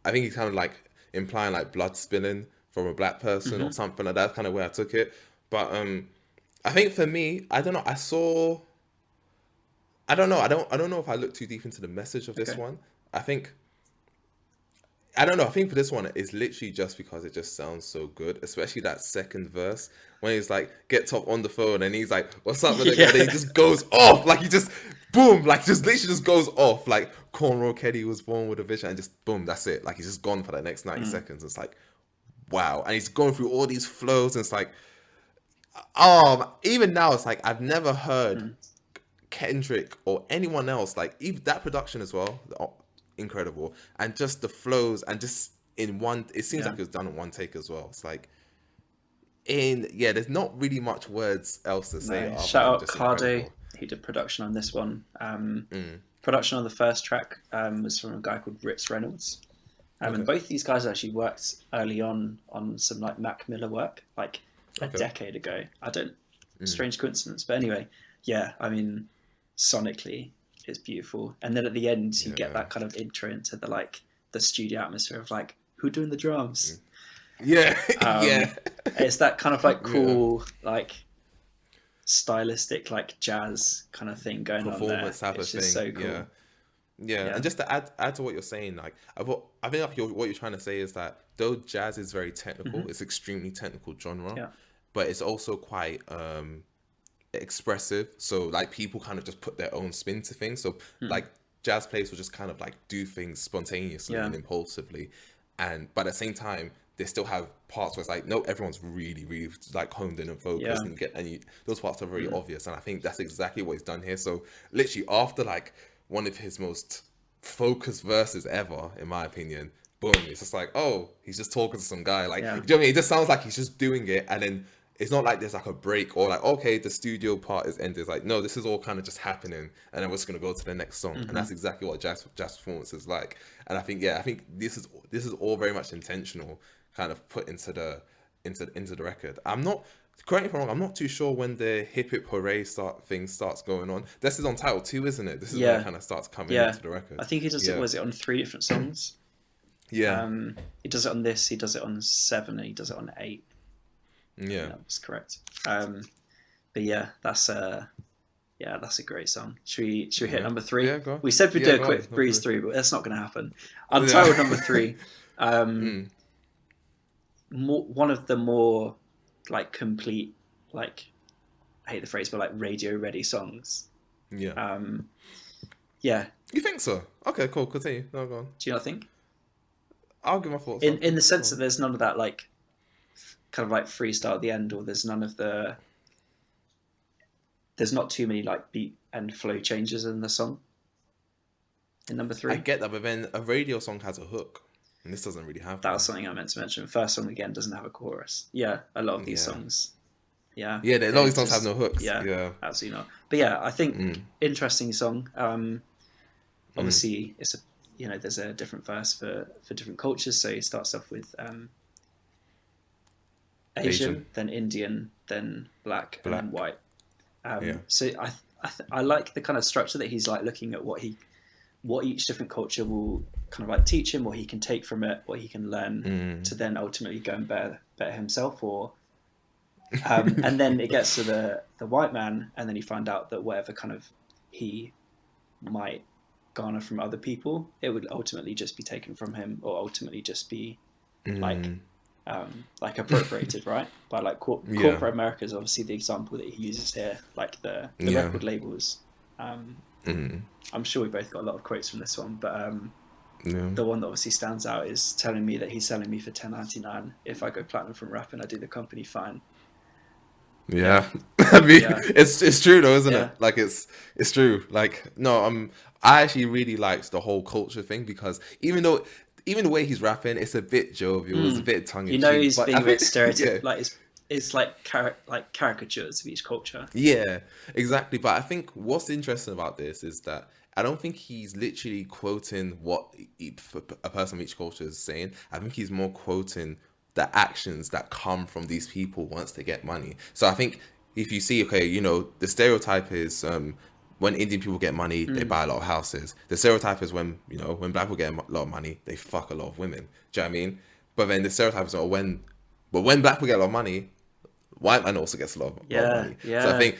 I think he's kind of like implying like blood spilling from a black person or something like that. That's kind of where I took it. But I think for me, I don't know. I don't know if I look too deep into the message of this one. I don't know. I think for this one, it's literally just because it just sounds so good, especially that second verse when he's like, get top on the phone, and he's like, what's up with it? And he just goes off. Like, he just, boom, like, just literally just goes off. Like, Cornrow Kelly was born with a vision, and just, boom, that's it. Like, he's just gone for the next 90 seconds. It's like, wow. And he's going through all these flows, and it's like, even now, it's like, I've never heard Kendrick or anyone else, like, even that production as well, incredible, and just the flows, and just in one, it seems like it was done in one take as well. It's like, there's not really much words else to say. Shout out Cardo, he did production on this one. Production on the first track was from a guy called Ritz Reynolds, and both these guys actually worked early on some like Mac Miller work, like a decade ago. Strange coincidence, but anyway, I mean, sonically it's beautiful, and then at the end you get that kind of intro into the studio atmosphere of like, who doing the drums? It's that kind of like cool like stylistic like jazz kind of thing going on there. It's just so cool. And just to add to what you're saying, like I think like what you're trying to say is that though jazz is very technical, it's extremely technical genre, but it's also quite expressive. So like people kind of just put their own spin to things. So like jazz players will just kind of like do things spontaneously and impulsively, but at the same time they still have parts where it's like, no, everyone's really, really like honed in and focused, and those parts are very obvious. And I think that's exactly what he's done here. So literally after like one of his most focused verses ever, in my opinion, boom, it's just like, oh, he's just talking to some guy. Like, you know what I mean? It just sounds like he's just doing it, and then it's not like there's like a break or like, okay, the studio part is ended. It's like, no, this is all kind of just happening, and then we're just gonna go to the next song, and that's exactly what jazz performance is like. And I think this is all very much intentional, kind of put into the record. Correct me if I'm wrong, I'm not too sure when the hip hip hooray thing starts going on. This is on Title 2, isn't it? This is when it kind of starts coming into the record. I think he does it. Was it on 3 different songs? He does it on this. He does it on 7, and he does it on 8. Yeah. That's correct. But yeah, that's a great song. Should we hit Yeah. number 3? Yeah, go on. We said we'd Yeah, do a go on. quick Number breeze three. through, but that's not going to happen. Yeah. Untitled number 3. Mm. One of the more like complete, like, I hate the phrase, but like radio ready songs. Yeah. Yeah. You think so? Okay, cool. Continue. No, go on. Do you not think? I'll give my thoughts In the after. Go sense that on. there's none of that like kind of like freestyle at the end, or there's none of there's not too many like beat and flow changes in the song. In number 3, I get that, but then a radio song has a hook, and this doesn't really have that one. was something I meant to mention. First song again doesn't have a chorus. Yeah, a lot of these Yeah. songs. Yeah. Yeah, a lot of these songs have no hooks. Yeah, Yeah. absolutely not. But yeah, I think interesting song. Obviously, it's there's a different verse for different cultures. So it starts off with Asian, then Indian, then black, and then white. Yeah. So I like the kind of structure that he's like looking at what each different culture will kind of like teach him, what he can take from it, what he can learn to then ultimately go and better himself, or and then it gets to the white man, and then you find out that whatever kind of he might garner from other people, it would ultimately just be taken from him, or ultimately just be like appropriated, right? By like corporate America is obviously the example that he uses here, like the record labels. I'm sure we both got a lot of quotes from this one, but the one that obviously stands out is telling me that he's selling me for $10.99 if I go platinum from rap and I do the company fine. Yeah. I mean, it's true though, isn't it? Like it's true. Like no, I actually really liked the whole culture thing, because even the way he's rapping, it's a bit jovial, it's a bit tongue in cheek. He's being a bit stereotypical, like it's like caricatures of each culture. Yeah, exactly. But I think what's interesting about this is that I don't think he's literally quoting what a person from each culture is saying. I think he's more quoting the actions that come from these people once they get money. So I think if you see, okay, the stereotype is when Indian people get money, they buy a lot of houses. The stereotype is when black people get a lot of money, they fuck a lot of women. Do you know what I mean? But then the stereotype is when black people get a lot of money, white man also gets a lot of money. Yeah. So I think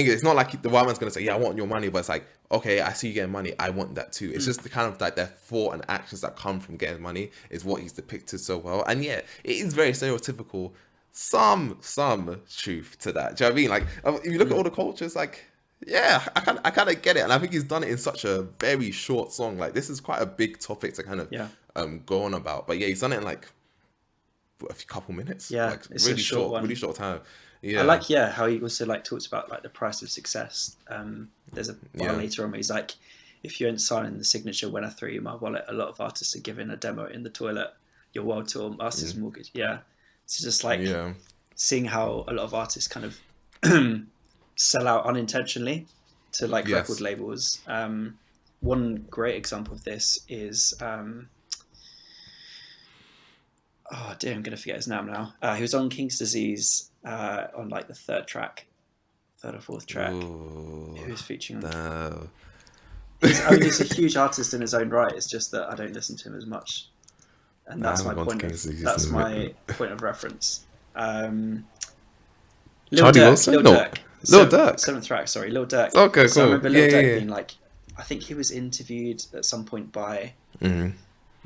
it's not like the white man's gonna say, yeah, I want your money, but it's like, okay, I see you getting money, I want that too. It's just the kind of like their thought and actions that come from getting money is what he's depicted so well. And yeah, it is very stereotypical. Some truth to that. Do you know what I mean? Like if you look at all the cultures, like yeah, I kind of get it, and I think he's done it in such a very short song. Like this is quite a big topic to kind of go on about. But yeah, he's done it in like a couple minutes. Yeah, like it's really a short one. Really short time. Yeah, I like how he also like talks about like the price of success. There's a bar later on where he's like, if you ain't signing the signature when I throw you my wallet, a lot of artists are giving a demo in the toilet. Your world tour, master's mortgage. Yeah, it's just like seeing how a lot of artists kind of sell out unintentionally to like record labels. One great example of this is oh dear, I'm going to forget his name now. He was on King's Disease on like the third or fourth track. Ooh, who was featuring on? No. He's a huge artist in his own right. It's just that I don't listen to him as much, and that's my point. That's my point of reference. Lil Durk. Seventh track. Sorry, Lil Durk. Okay, so cool. I remember Lil Durk being like, I think he was interviewed at some point by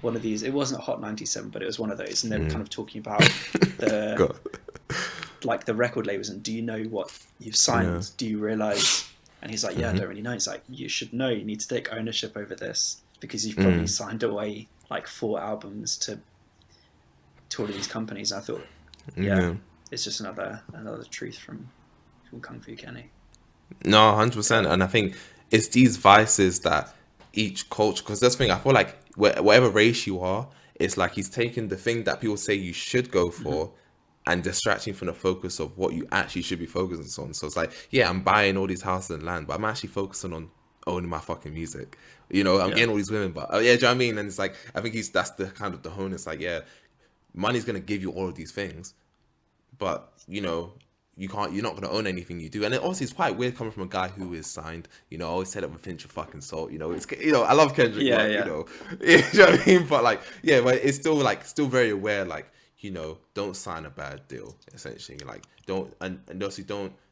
one of these. It wasn't Hot 97, but it was one of those, and they were kind of talking about the like the record labels and do you know what you've signed? Do you realize? And he's like, yeah, I don't really know. It's like, you should know. You need to take ownership over this because you've probably signed away like 4 albums to all of these companies. And I thought, it's just another truth from Kung Fu Kenny. No, 100%. And I think it's these vices that each culture, because that's the thing, I feel like whatever race you are, it's like he's taking the thing that people say you should go for and distracting from the focus of what you actually should be focusing on. So it's like, yeah, I'm buying all these houses and land, but I'm actually focusing on owning my fucking music. I'm getting all these women, but do you know what I mean? And it's like, I think that's the kind of the hone. It's like, yeah, money's going to give you all of these things, but you're not going to own anything you do. And it obviously it's quite weird coming from a guy who is signed, I always said it with a pinch of fucking salt, it's, I love Kendrick, but, you know what I mean? But like, but it's still very aware, like, don't sign a bad deal. Essentially, like and also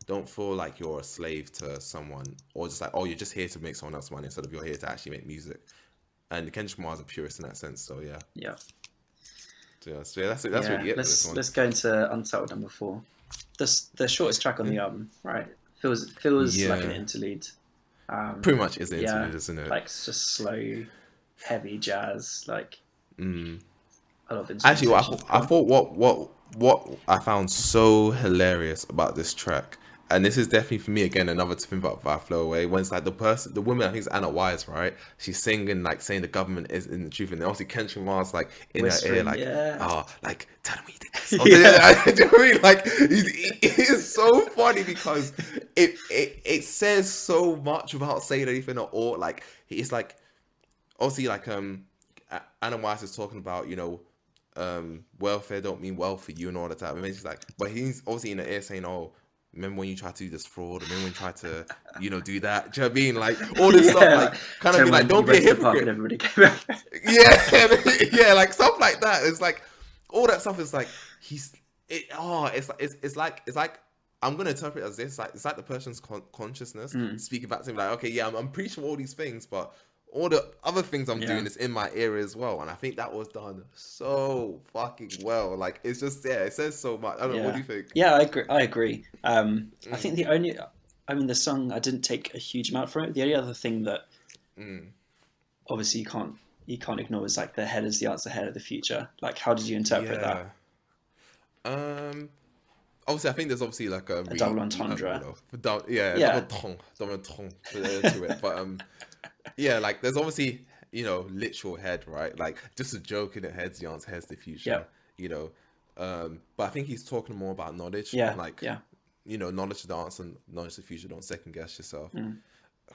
don't feel like you're a slave to someone, or just like, oh, you're just here to make someone else money instead of you're here to actually make music. And Kendrick Lamar is a purist in that sense. So yeah, Yeah. so yeah, that's really it for this one. Let's go into Untitled number 4. The shortest track on the album, right? Feels like an Yeah, interlude. pretty much is the Yeah, interlude, isn't it? like it's just slow, heavy jazz, like a lot of Actually, instrumentation. I thought what I found so hilarious about this track, and this is definitely for me again another to think about Flow Away, when it's like the woman, I think it's Anna Wise, right? She's singing like saying the government is in the truth, and then obviously Kendrick Lamar's like in her ear, Whispering, like, yeah. oh, like tell him we did this. Or, do you know what I mean? Like it's so funny because it says so much without saying anything at all. Like it's like obviously like Anna Wise is talking about welfare don't mean wealth for you and all the time. And it's like, but he's obviously in the ear saying, oh, remember when you tried to do this fraud? Remember when you tried to, do that? Do you know what I mean? Like all this stuff, like kind of be like, don't be a hypocrite. Everybody came back. Yeah, yeah, like stuff like that. It's like all that stuff is like it's like I'm gonna interpret it as this, like it's like the person's consciousness speaking back to him, like, okay, yeah, I'm preaching all these things, but all the other things I'm doing is in my ear as well. And I think that was done so fucking well. Like, it's just, it says so much. I don't know, what do you think? Yeah, I agree. I think the song, I didn't take a huge amount from it. The only other thing that obviously you can't ignore is like the head is the answer, head of the future. Like, how did you interpret that? Obviously, I think there's obviously like a double entendre. Double entendre to it. But yeah, like there's obviously, literal head, right? Like just a joke in it, head's the answer, head's the future, but I think he's talking more about knowledge. Knowledge is the answer, knowledge is the future, don't second guess yourself.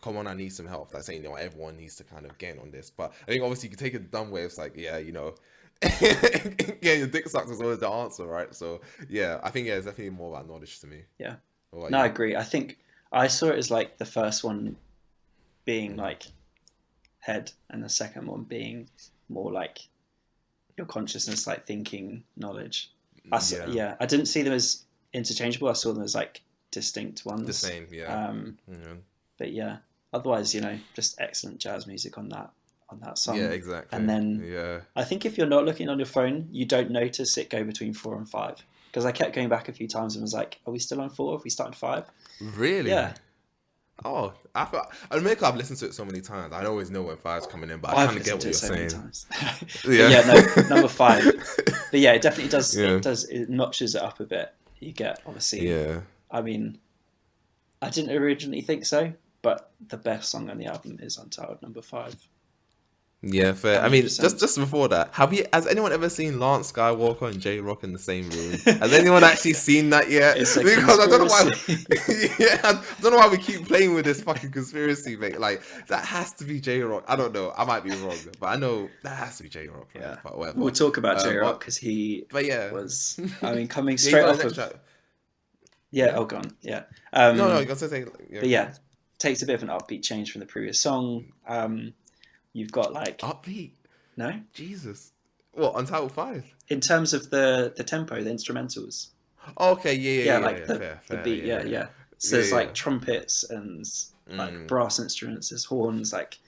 Come on, I need some help. Like saying, everyone needs to kind of gain on this. But I think obviously you can take it dumb way, it's like, yeah, your dick sucks is always the answer, right? So yeah, I think it's definitely more about knowledge to me. Yeah. No, I agree. I think I saw it as like the first one being like head and the second one being more like your consciousness, like thinking, knowledge. I didn't see them as interchangeable. I saw them as like distinct ones. The same, But yeah, otherwise, just excellent jazz music on that song. Yeah, exactly. And then I think if you're not looking on your phone, you don't notice it go between 4 and 5. Because I kept going back a few times and was like, are we still on 4? Have we started 5? Really? Yeah. Oh, I've listened to it so many times. I always know when 5's coming in, but I kind of get what you're saying. Number 5. But yeah, it definitely does. Yeah. It notches it up a bit. You get obviously. Yeah. I mean, I didn't originally think so, but the best song on the album is Untitled, number 5. Yeah, fair. 100%. I mean, just before that, has anyone ever seen Lance Skywalker and J-Rock in the same room? Has anyone actually seen that yet? Because I don't know why. I don't know why we keep playing with this fucking conspiracy, mate. Like that has to be J-Rock. I don't know. I might be wrong, but I know that has to be J-Rock. Right? Yeah, but whatever. We'll talk about J-Rock because he. But yeah, was. I mean, coming straight off of. Yeah. Oh, gone. Yeah. No. You got to say. But yeah, takes a bit of an upbeat change from the previous song. You've got like upbeat. No, Jesus. What, Untitled 5? In terms of the tempo, the instrumentals. Oh, okay, yeah. The beat, yeah. So there's like trumpets and like brass instruments, there's horns, like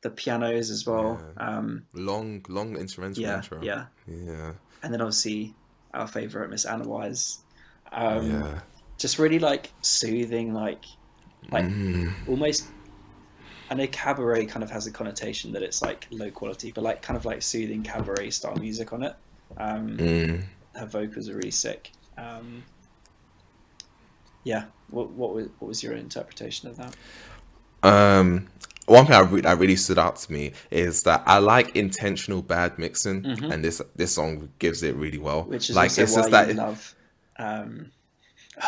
the pianos as well. Yeah. Long instrumental intro. Yeah. And then obviously our favourite Miss Anna Wise. Just really like soothing, like almost. I know cabaret kind of has a connotation that it's like low quality, but like kind of like soothing cabaret style music on it. Her vocals are really sick. What was your interpretation of that? One thing that really stood out to me is that I like intentional bad mixing, and this song gives it really well. Which is like, also it's why just that you love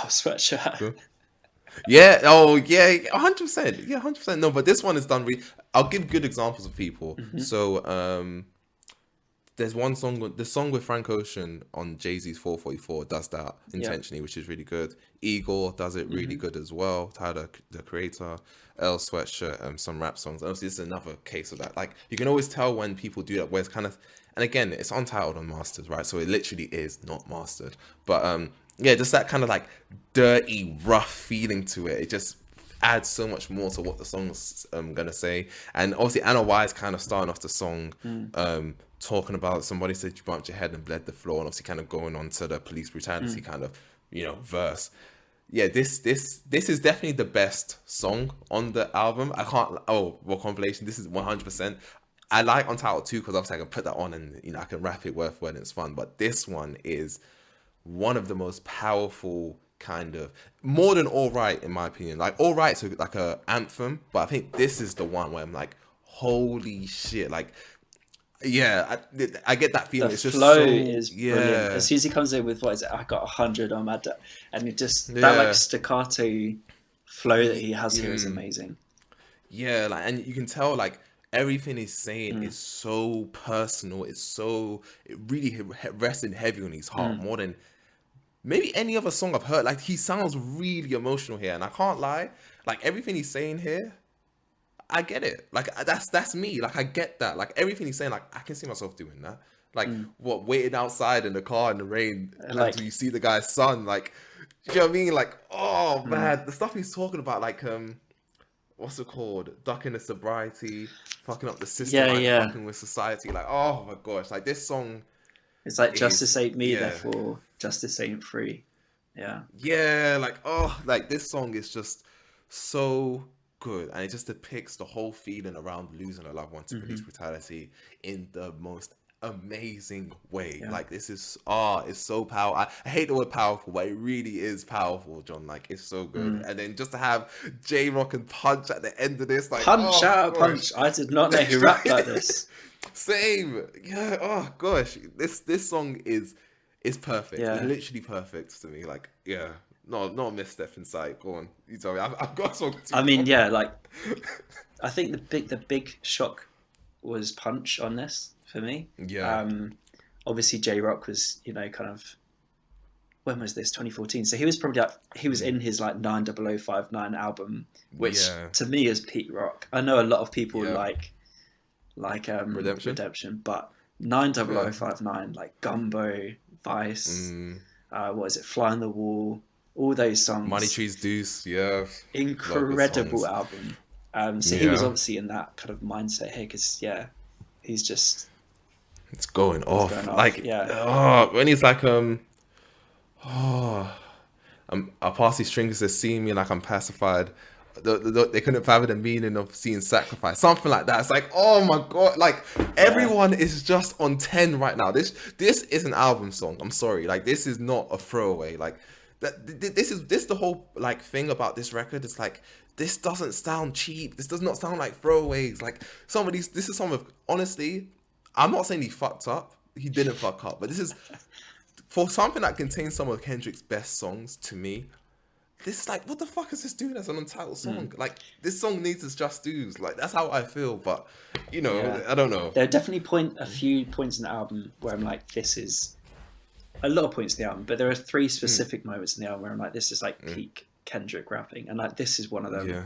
Sweatshirt. Yeah. Oh, yeah. 100%. Yeah, 100%. No, but this one is done really. I'll give good examples of people. So, there's one song, the song with Frank Ocean on Jay-Z's 444 does that intentionally, which is really good. Igor does it really good as well. Tyler, the creator, L Sweatshirt, some rap songs. Obviously, this is another case of that. Like, you can always tell when people do that, where it's kind of, And again, it's untitled, unmastered, right? So it literally is not mastered. But yeah, just that kind of like dirty, rough feeling to it. It just adds so much more to what the song's gonna say. And obviously Anna Wise kind of starting off the song talking about somebody said you bumped your head and bled the floor, and obviously kind of going on to the police brutality kind of, you know, verse. Yeah, this is definitely the best song on the album. I can't, oh, well, compilation, this is 100%. I like Untitled too, because obviously I can put that on and, you know, I can rap it word for word and it's fun. But this one is one of the most powerful kind of, more than All Right in my opinion. Like All Right's like a anthem, but I think this is the one where I'm like, holy shit, like, yeah, I get that feeling. The It's just flow so, is brilliant. yeah, As soon as he comes in with what is it? I got 100 on my and it just that like yeah. staccato flow that he has here is amazing. Yeah, like, and you can tell like everything he's saying is so personal. It really rested heavy on his heart more than maybe any other song I've heard. Like he sounds really emotional here, and I can't lie. Like everything he's saying here, I get it. Like that's me. Like I get that. Like everything he's saying, like I can see myself doing that. Like what, waiting outside in the car in the rain Like until you see the guy's son. Like, you know what I mean? Like, oh man, the stuff he's talking about, like what's it called? Ducking the sobriety, fucking up the system, like yeah. fucking with society. Like, oh my gosh, like this song It's like is, justice ain't me, yeah, therefore justice ain't free. Yeah. yeah, like, oh, like this song is just so good, and it just depicts the whole feeling around losing a loved one to police brutality in the most amazing way. Yeah. Like this is, it's so powerful. I hate the word powerful, but it really is powerful, John. Like it's so good. And then just to have J Rock and Punch at the end of this, like, Punch oh out, gosh. punch. I did not know he rapped like this. Same. Yeah. Oh gosh. This song is perfect. Yeah. It's literally perfect to me. Like, yeah. No, not a misstep in sight. Go on. You tell me. I've got a song too. I mean, yeah, like I think the big shock was Punch on this for me. Yeah. Obviously J Rock was, you know, kind of, when was this? 2014. So he was probably like, he was in his like 90059 album, which to me is peak rock. I know a lot of people like Redemption, but 90059, like Gumbo, Vice, what is it? Fly on the Wall, all those songs. Money Trees Deuce, yeah. Incredible album. So he was obviously in that kind of mindset here because he's just, it's going off. Like, yeah. When he's like, I pass these strings to see me like I'm pacified. They couldn't fathom the meaning of seeing sacrifice. Something like that. It's like, oh my god! Like everyone is just on 10 right now. This is an album song. I'm sorry. Like this is not a throwaway. Like this is the whole like thing about this record. It's like this doesn't sound cheap. This does not sound like throwaways. Like some of these. This is some of, honestly, I'm not saying he fucked up. He didn't fuck up. But this is, for something that contains some of Kendrick's best songs to me. This is like, what the fuck is this doing as an untitled song? Like, this song needs its just dues. Like, that's how I feel. But, you know, I don't know. There are definitely a few points in the album where I'm like, this is a lot of points in the album, but there are 3 specific moments in the album where I'm like, this is like peak Kendrick rapping, and like this is one of them. Yeah.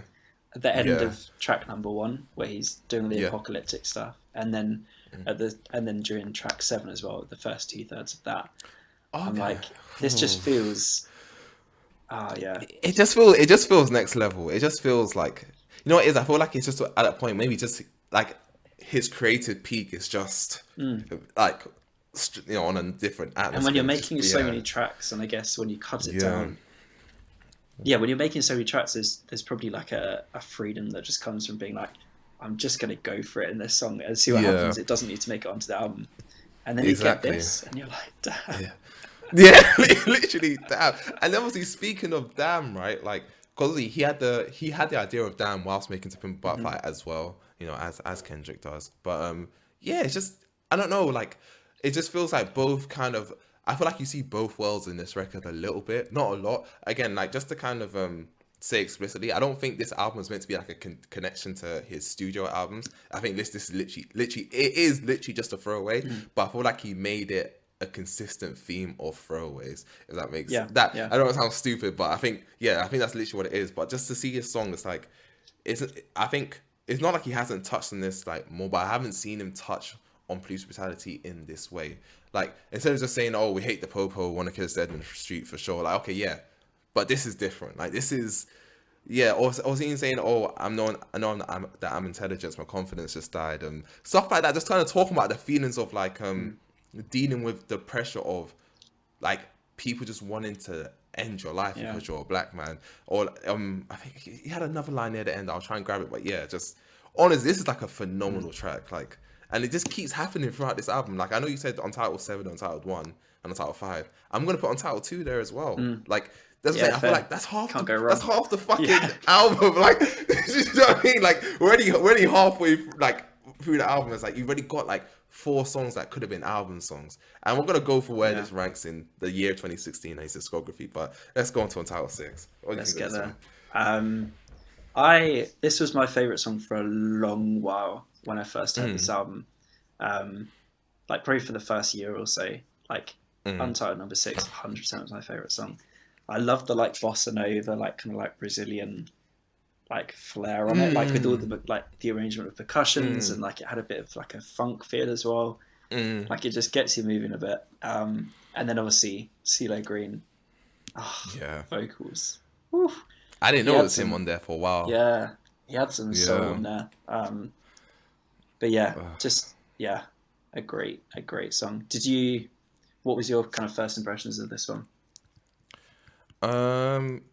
At the end of track number 1, where he's doing the apocalyptic stuff, and then during track 7 as well, the first 2/3 of that. Okay. I'm like, this just feels. It just feels next level. It just feels like, you know what it is? I feel like it's just at that point, maybe just like his creative peak is just like, you know, on a different atmosphere. And when you're making so many tracks, and I guess when you cut it down, when you're making so many tracks, there's probably like a freedom that just comes from being like, I'm just gonna go for it in this song and see what happens. It doesn't need to make it onto the album, and then you get this, and you're like, damn. Yeah, literally, damn. And obviously, speaking of damn, right? Like, because he had the idea of damn whilst making To Pimp a Butterfly as well, you know, as Kendrick does. But it's just, I don't know, like, it just feels like both kind of. I feel like you see both worlds in this record a little bit, not a lot. Again, like, just to kind of say explicitly, I don't think this album is meant to be like a connection to his studio albums. I think this is literally it is literally just a throwaway. But I feel like he made it a consistent theme of throwaways, if that makes sense. I don't know, it sounds stupid, but I think that's literally what it is. But just to see his song, it's like, I think it's not like he hasn't touched on this like more, but I haven't seen him touch on police brutality in this way. Like, instead of just saying, oh, we hate the popo, want to kill us dead in the street for sure. Like, okay, yeah, but this is different. Like, this is, yeah. Or even saying, oh, I know that I'm intelligent. My confidence just died, and stuff like that. Just kind of talking about the feelings of like dealing with the pressure of like people just wanting to end your life because you're a black man. Or I think he had another line near the end. I'll try and grab it, but yeah, just honestly, this is like a phenomenal track. Like, and it just keeps happening throughout this album. Like, I know you said Untitled 7, Untitled 1, and Untitled 5. I'm gonna put Untitled 2 there as well. Like, that's what I'm saying. I feel like that's half the fucking album. Like, you know what I mean? Like, we're already halfway through the album. It's like you've already got like 4 songs that could have been album songs, and we're gonna go for where this ranks in the year 2016 in his discography. But let's go on to Untitled 6. Let's get there. This was my favorite song for a long while when I first heard this album. Like probably for the first year or so. Like Untitled number 6, 100% was my favorite song. I love the like bossa nova, like kind of like Brazilian like flair on it, like with all the like the arrangement of percussions, and like it had a bit of like a funk feel as well. Like it just gets you moving a bit. And then obviously CeeLo Green, vocals. Woo. I didn't know it was him on there for a while. Yeah, he had some soul on there. But yeah, just a great song. What was your kind of first impressions of this one?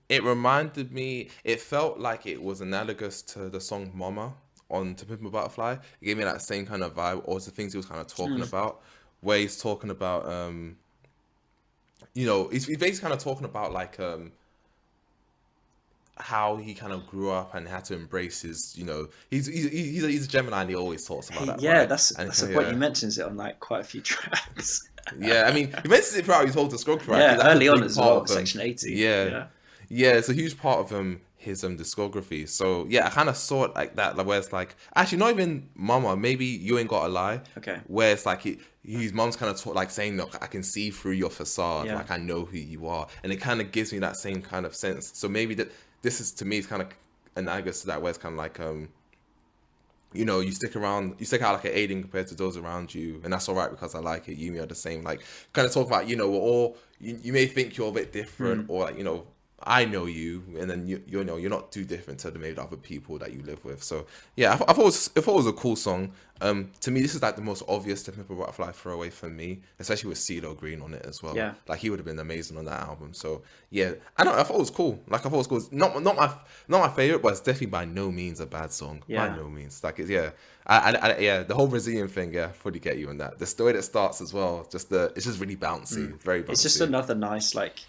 It reminded me. It felt like it was analogous to the song "Mama" on "To Pimp a Butterfly." It gave me that same kind of vibe, or the things he was kind of talking about, where he's talking about, he's basically kind of talking about like how he kind of grew up and had to embrace his, he's a Gemini and he always talks about that. Yeah, right? that's the point. He mentions it on like quite a few tracks. Yeah, I mean, he mentions it throughout his whole discography. Right? Yeah, early on as well, Section 80. Yeah, it's a huge part of his discography. So yeah, I kind of saw it like that, like where it's like actually not even Mama, maybe You Ain't Gotta Lie. Okay. Where it's like his mom's kind of like saying, look, I can see through your facade, like I know who you are, and it kind of gives me that same kind of sense. So maybe this is to me it's kind of analogous to that, where it's kind of like you stick out like an alien compared to those around you, and that's all right because I like it. You and me are the same. Like, kind of talk about, we're all, you may think you're a bit different, or like, I know you, and then you're not too different to maybe the other people that you live with. So yeah, I thought it was a cool song. To me, this is like the most obvious To Pimp a Butterfly throwaway for me, especially with CeeLo Green on it as well. Yeah, like he would have been amazing on that album. So yeah, I thought it was cool. Like I thought it was cool. Not my favorite, but it's definitely by no means a bad song. Yeah. By no means. Like the whole Brazilian thing. Yeah, fully get you on that. The way that starts as well. It's just really bouncy, very bouncy. It's just another nice like.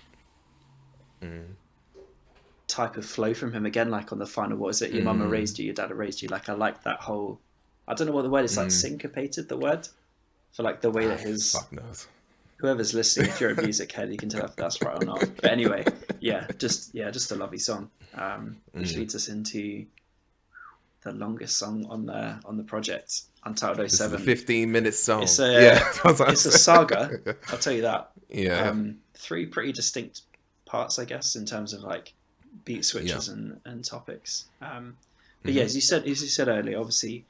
Type of flow from him again, like on the final, what is it? Your mama raised you, your dad raised you. Like I like that whole. I don't know what the word is. Like syncopated, the word for like the way that his. Fuck knows. Whoever's listening, if you're a music head, you can tell if that's right or not. But anyway, just a lovely song, which leads us into the longest song on the project, Untitled 07. 15-minute song. It's a saga. I'll tell you that. Yeah. 3 pretty distinct parts, I guess, in terms of like beat switches and topics. But as you said earlier, obviously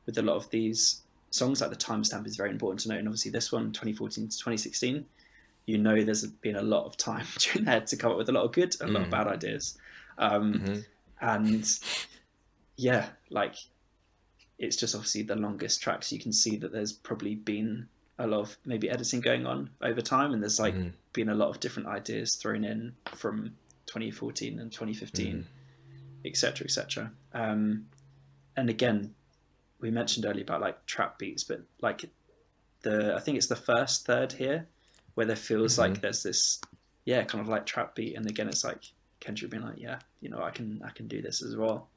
with a lot of these songs, like the timestamp is very important to note, and obviously this one 2014 to 2016, there's been a lot of time during there to come up with a lot of good and a lot of bad ideas. And like it's just obviously the longest track, so you can see that there's probably been a lot of maybe editing going on over time, and there's like been a lot of different ideas thrown in from 2014 and 2015, etc. And again, we mentioned earlier about like trap beats, but like I think it's the first third here where there feels like there's this kind of like trap beat, and again it's like Kendrick being like, I can do this as well.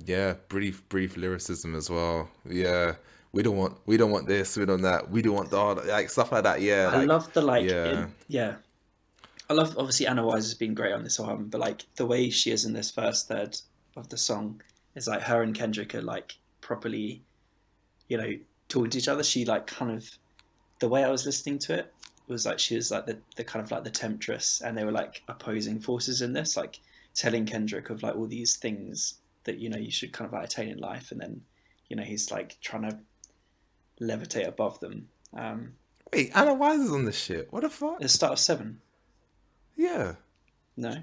Yeah, brief lyricism as well. Yeah. We don't want this, we don't that, we don't want that, like stuff like that. Yeah, I love the I love, obviously Anna Wise has been great on this album, but like the way she is in this first third of the song is like her and Kendrick are like properly, talking to each other. She like kind of, the way I was listening to it was like she was like the kind of like the temptress, and they were like opposing forces in this, like telling Kendrick of like all these things that you should kind of like attain in life, and then he's like trying to levitate above them. Wait, Anna Wise is on this shit. What the fuck? The start of 7. Yeah. No,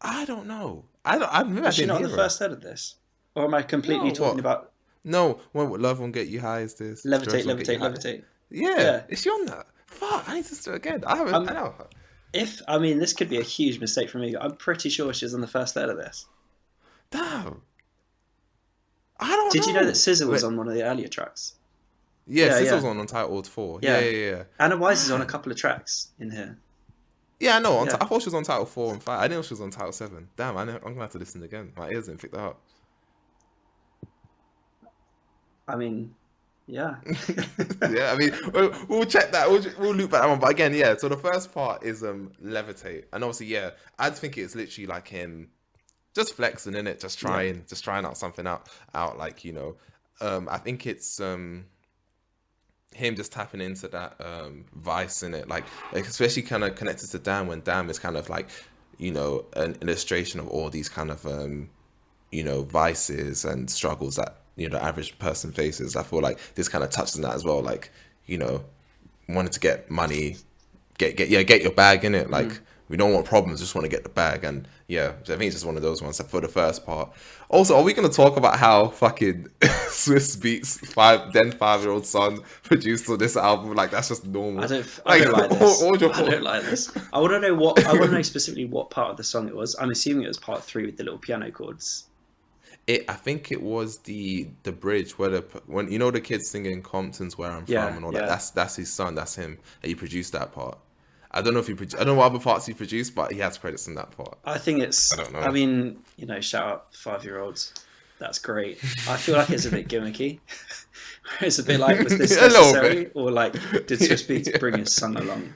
I don't know. I don't. I maybe I was she didn't not on hear the her. first third of this? Or am I completely No, talking what? about No, when Love Won't Get You High is this? levitate, Drugs Won't Get You levitate, High. levitate? Yeah, Yeah. is she on that? Fuck, I need to do it again. I haven't. I Um, know. if I mean, this could be a huge mistake for me. I'm pretty sure she's on the first third of this. Damn. I don't Did you know that know. Scissor was But on one of the earlier tracks? yeah, Yeah, Sissel's yeah, on Untitled 4. Yeah, yeah. yeah, yeah. Anna Wise is on a Man. couple of tracks in here. Yeah, I know. Yeah. I thought she was on Title 4 and 5. I didn't know she was on Title 7. Damn, I'm gonna have to listen again. My ears didn't pick that up. I mean, yeah. Yeah, I mean, we'll check that. We'll loop back that one. But again, yeah. So the first part is levitate, and obviously, yeah, I think it's literally like him just flexing in it, Yeah. just trying out something out like I think it's him just tapping into that vice in it, like especially kind of connected to Damn when Damn is kind of like an illustration of all these kind of vices and struggles that the average person faces. I feel like this kind of touches on that as well, like wanting to get money, get your bag in it. Like we don't want problems, just want to get the bag. And yeah, so I think it's just one of those ones for the first part. Also, are we going to talk about how fucking Swiss Beats 5-year-old son produced on this album? Like that's just normal. I don't like this. What I don't like this. I want to know specifically what part of the song it was. I'm assuming it was part 3 with the little piano chords. I think it was the bridge where when the kids singing Compton's where I'm Yeah, from and all yeah. that. That's his son. That's him. And he produced that part. I don't know if I don't know what other parts he produced, but he has credits in that part. I think it's. I don't know. I mean, shout out 5-year-olds. That's great. I feel like it's a bit gimmicky. It's a bit like, was this A little necessary, bit. or like, did Swiss Beats bring his son along,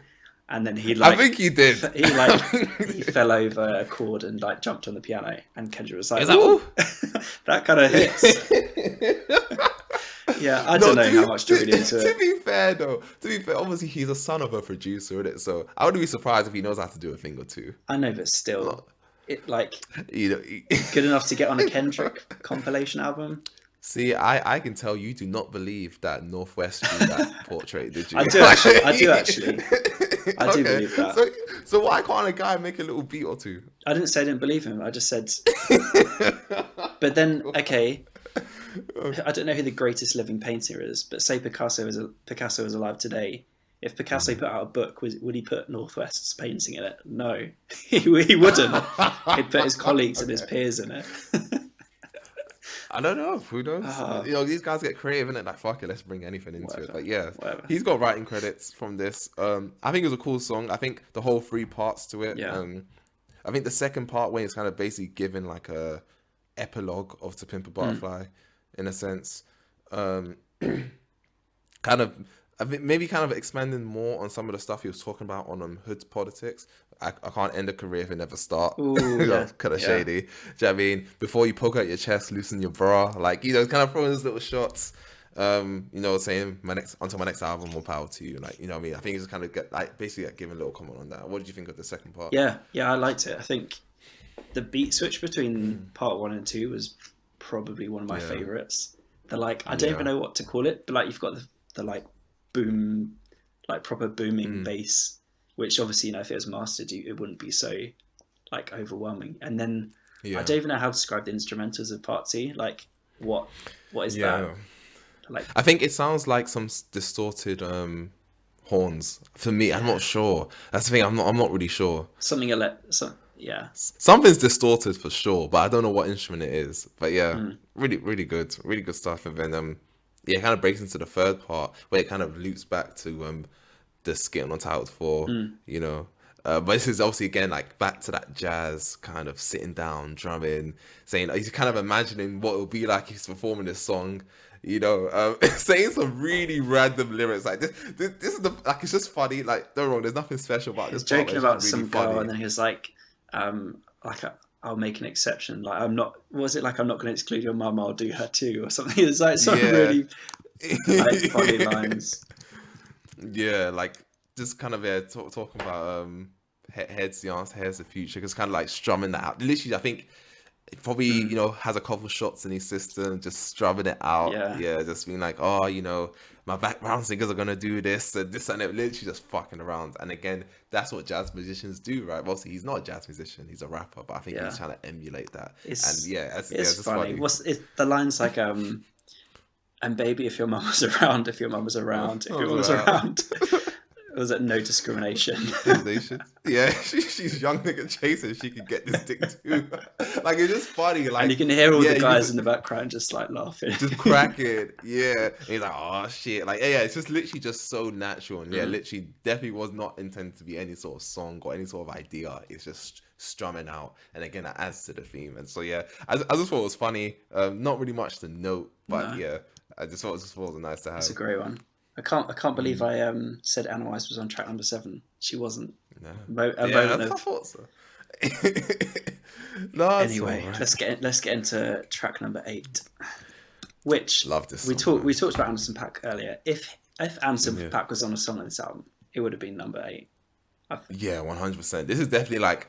and then he I think he did. he fell over a chord and like jumped on the piano, and Kendrick was like, Is that all? that kind of hits. Yeah, I don't know how much to read into To it. be fair, obviously he's a son of a producer, isn't it? So I wouldn't be surprised if he knows how to do a thing or two. I know, but still, it like He- good enough to get on a Kendrick compilation album. See, I can tell you do not believe that Northwest drew that portrait, did you? I do actually. I do believe that. So why can't a guy make a little beat or two? I didn't say I didn't believe him. I just said. But then, okay, I don't know who the greatest living painter is, but say Picasso is alive today. If Picasso put out a book, would he put Northwest's painting in it? No, he wouldn't. He'd put his colleagues and his peers in it. I don't know. Who knows? These guys get creative, innit? Like, fuck it, let's bring anything into it. But yeah, whatever. he's got writing credits from this. I think it was a cool song. I think the whole 3 parts to it. Yeah. I think the second part when it's kind of basically given like a epilogue of To Pimp a Butterfly, in a sense. Kind of, I think maybe kind of expanding more on some of the stuff he was talking about on Hood Politics. I can't end a career if it never start. Ooh, yeah. Kind of Yeah. shady. Do you know what I mean? Before you poke out your chest, loosen your bra. Like, kind of throwing those little shots. Saying onto my next album, more power to you. Like, what I mean? I think it's kind of basically giving a little comment on that. What did you think of the second part? Yeah, I liked it. I think the beat switch between part 1 and 2 was probably one of my favorites. I don't even know what to call it, but like you've got the like boom, like proper booming bass, which obviously if it was mastered, it wouldn't be so like overwhelming. And then I don't even know how to describe the instrumentals of part 2. Like what is that? Like I think it sounds like some distorted horns. For me, I'm not sure. That's the thing. I'm not really sure. something yeah. Something's distorted for sure, but I don't know what instrument it is. But yeah, really, really good stuff. And then it kind of breaks into the third part where it kind of loops back to the skit on Untitled 4. But this is obviously again like back to that jazz kind of sitting down, drumming, saying he's kind of imagining what it would be like he's performing this song. Saying some really random lyrics like this is it's just funny. Like, don't get me wrong, there's nothing special about this. Joking part, about really some funny. girl, and then he was like I'll make an exception. Like I'm not. Was it like I'm not going to exclude your mum? I'll do her too, or something. It's like some really like, funny lines. Yeah, like just kind of talking about heads the answer, here's the future, because kind of like strumming that out. Literally, I think Probably, has a couple shots in his system, just strumming it out. Yeah. Yeah, just being like, oh, my background singers are gonna do this and this and it, literally just fucking around. And again, that's what jazz musicians do, right? Obviously, he's not a jazz musician; he's a rapper, but I think he's trying to emulate that. It's And yeah, it's it's just funny. The lines like and baby, if your mum was around, if your mum was around, if your mum was around. Was it no discrimination? Yeah, she's young nigga chasing. She could get this dick too. Like, it's just funny. Like, and you can hear all the guys in the background just like laughing, just cracking. Yeah, and he's like, oh shit. Like, yeah, it's just literally just so natural. And yeah, literally, definitely was not intended to be any sort of song or any sort of idea. It's just strumming out, and again, that adds to the theme. And so yeah, I just thought it was funny. Not really much to note, but yeah, I just thought it was nice to have. It's a great one. I can't believe I said Analyze was on track number 7. She wasn't. No. I thought so. No, anyway, right. let's get into track number 8, which love this. We talked about Anderson .Paak earlier. If Anderson .Paak was on a song on this album, it would have been number 8. Yeah, 100%. This is definitely like,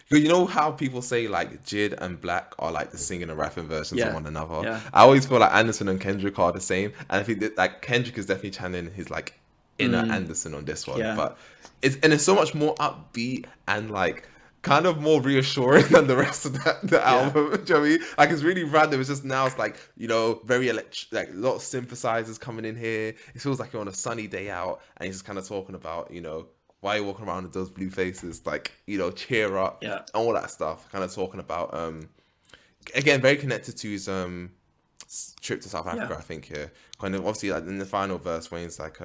you know how people say like Jid and Black are like the singing and rapping versions of one another? Yeah. I always feel like Anderson and Kendrick are the same. And I think that like Kendrick is definitely channeling his like inner Anderson on this one. Yeah. But it's so much more upbeat and like kind of more reassuring than the rest of the album. Do you know what I mean? Like, it's really random. It's just now it's like, very like a lot of synthesizers coming in here. It feels like you're on a sunny day out and he's just kind of talking about, why are you walking around with those blue faces? Like, cheer up, and all that stuff. Kind of talking about, again, very connected to his trip to South Africa, I think. Here, kind of obviously like, in the final verse, when it's like,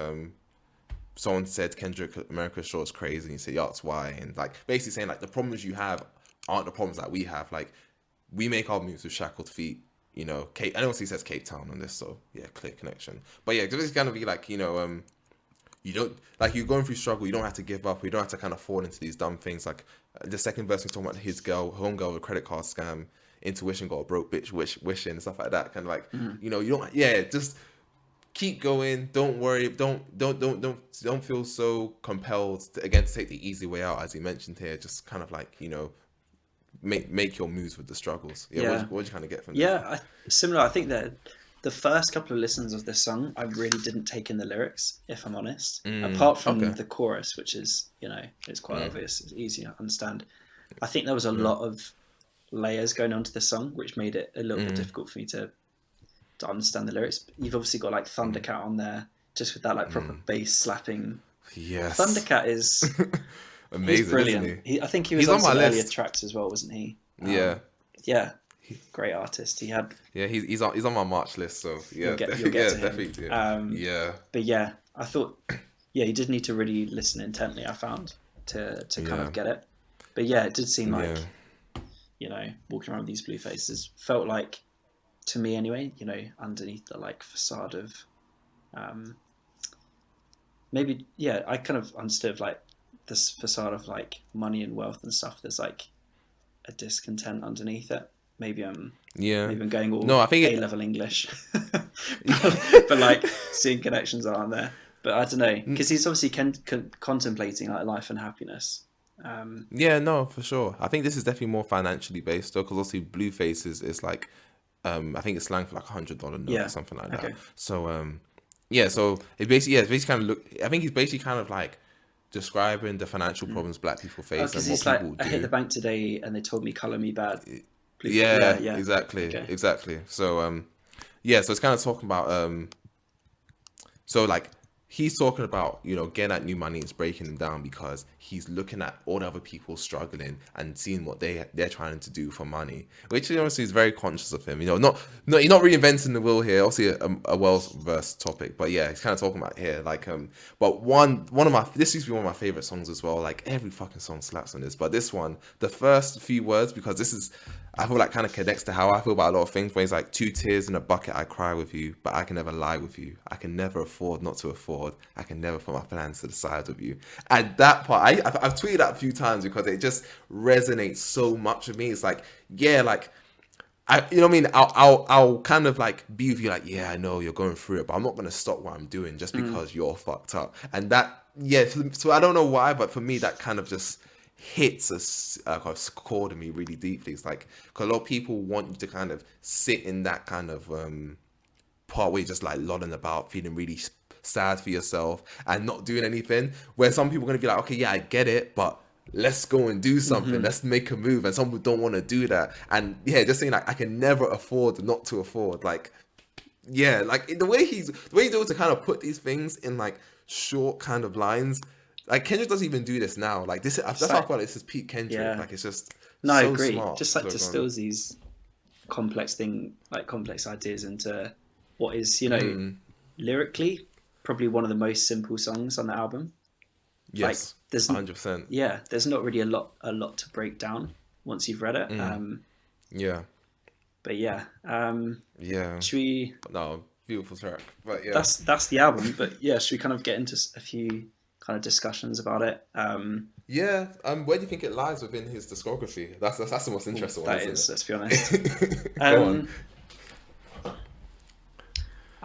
someone said Kendrick, America's sure is crazy, and you say, yeah, that's why, and like basically saying like the problems you have aren't the problems that we have. Like, we make our moves with shackled feet. Cape. I know he says Cape Town on this, so yeah, clear connection. But yeah, it's gonna be like, you don't, like, you're going through struggle, you don't have to give up, you don't have to kind of fall into these dumb things. Like, the second verse was talking about his homegirl with a credit card scam, intuition got a broke bitch wishing and stuff like that. Kind of like, you don't, just keep going, don't worry, don't feel so compelled to take the easy way out, as he mentioned here. Just kind of like, make your moves with the struggles. What did you kind of get from this? Similar. I think that the first couple of listens of this song, I really didn't take in the lyrics, if I'm honest. Apart from the chorus, which is, it's quite obvious, it's easy to understand. I think there was a lot of layers going on to this song, which made it a little bit difficult for me to understand the lyrics. You've obviously got like Thundercat on there, just with that like proper bass slapping. Yes. Thundercat is amazing. He's brilliant. I think he was on some earlier tracks as well, wasn't he? Yeah. Great artist. He had. Yeah, he's on my March list. So yeah, you'll get to him. Definitely. But yeah, I thought, you did need to really listen intently. I found to kind of get it. But yeah, it did seem like, walking around with these blue faces felt like, to me anyway, underneath the like facade of, maybe I kind of understood like this facade of like money and wealth and stuff. There's like a discontent underneath it. Maybe I'm going all A-level English, but like seeing connections aren't there. But I don't know, because he's obviously contemplating like life and happiness. For sure. I think this is definitely more financially based though, because obviously Blueface is like, I think it's slang for like $100 note or something like that. So so it basically kind of I think he's basically kind of like describing the financial problems Black people face and what people do. I hit the bank today and they told me colour me bad. Exactly. So so it's kind of talking about so like he's talking about getting that new money is breaking him down, because he's looking at all the other people struggling and seeing what they're trying to do for money, which obviously is very conscious of him. Not he's not reinventing the wheel here. Obviously a well-versed topic, but yeah, he's kind of talking about here like But this used to be one of my favorite songs as well. Like, every fucking song slaps on this, but this one, the first few words, because this is, I feel like, kind of connects to how I feel about a lot of things. When it's like, 2 tears in a bucket, I cry with you, but I can never lie with you. I can never afford not to afford. I can never put my plans to the side with you. And that part, I've tweeted that a few times because it just resonates so much with me. It's like, I'll kind of like be with you, like, I know you're going through it, but I'm not going to stop what I'm doing just because you're fucked up. And that, so I don't know why, but for me, that kind of just hits a chord in me really deeply. It's like, 'cause a lot of people want you to kind of sit in that kind of part where you're just like lolling about, feeling really sad for yourself and not doing anything. Where some people are gonna be like, okay, yeah, I get it, but let's go and do something. Mm-hmm. Let's make a move. And some people don't want to do that. And yeah, just saying like, I can never afford not to afford. Like, yeah, like the way he's able to kind of put these things in like short kind of lines. Like Kendrick doesn't even do this now. Like this, that's how I feel like this is peak Kendrick. Yeah. Like it's just No, I so agree. smart. Just like So distills these complex ideas into what is, you know, lyrically probably one of the most simple songs on the album. yes, Like there's 100%. yeah, there's not really a lot to break down once you've read it. Yeah, But yeah, yeah. should we? No, beautiful track. But yeah, That's the album. But yeah, should we kind of get into a few kind of discussions about it? yeah. Where do you think it lies within his discography? That's the most interesting one, That isn't is, it? let's be honest. Go on.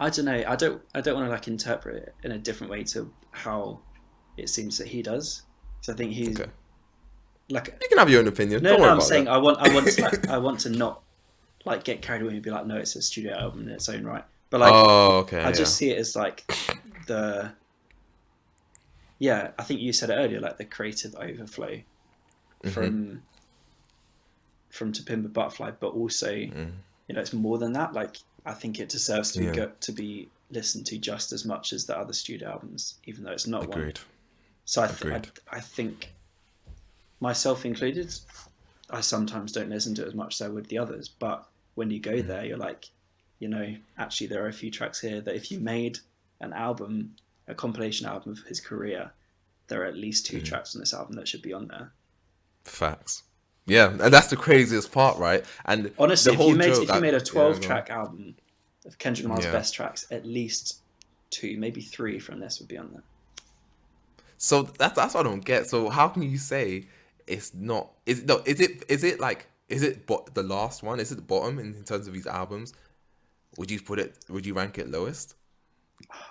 I don't know. I don't want to like interpret it in a different way to how it seems that he does. So I think he's Okay. like You can have your own opinion. no, Don't no. worry I'm about saying that. I want to not like get carried away and be like, no, it's a studio album in its own right. But like, Oh, okay. I just Yeah. see it as like the yeah. I think you said it earlier, like the creative overflow from To Pimp a Butterfly, but also you know it's more than that. Like I think it deserves to be listened to just as much as the other studio albums, even though it's not one. Agreed. So Agreed. I think myself included, I sometimes don't listen to it as much as I would the others. But when you go there, you're like, you know, actually there are a few tracks here that if you made an album, a compilation album of his career, there are at least two tracks on this album that should be on there. Facts. Yeah, and that's the craziest part, right? And Honestly, the whole if you made a 12 yeah, track album of Kendrick Lamar's Yeah. best tracks, at least 2, maybe 3 from this would be on there. So that's what I don't get. So how can you say it's not? Is it like the last one? Is it the bottom in terms of these albums? Would you rank it lowest?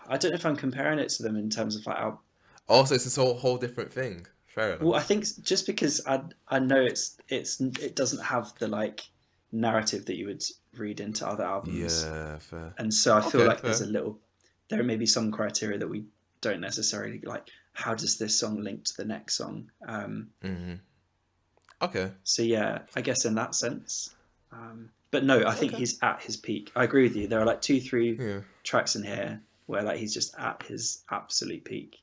I don't know if I'm comparing it to them in terms of like Also, it's this whole different thing. Fair enough. well, I think just because I know it doesn't have the like narrative that you would read into other albums. Yeah, fair. And so I feel Okay, like fair. there may be some criteria that we don't necessarily like. How does this song link to the next song? Okay. So yeah, I guess in that sense. But no, I think he's at his peak. I agree with you. There are like 2, 3 Yeah. tracks in here where like he's just at his absolute peak.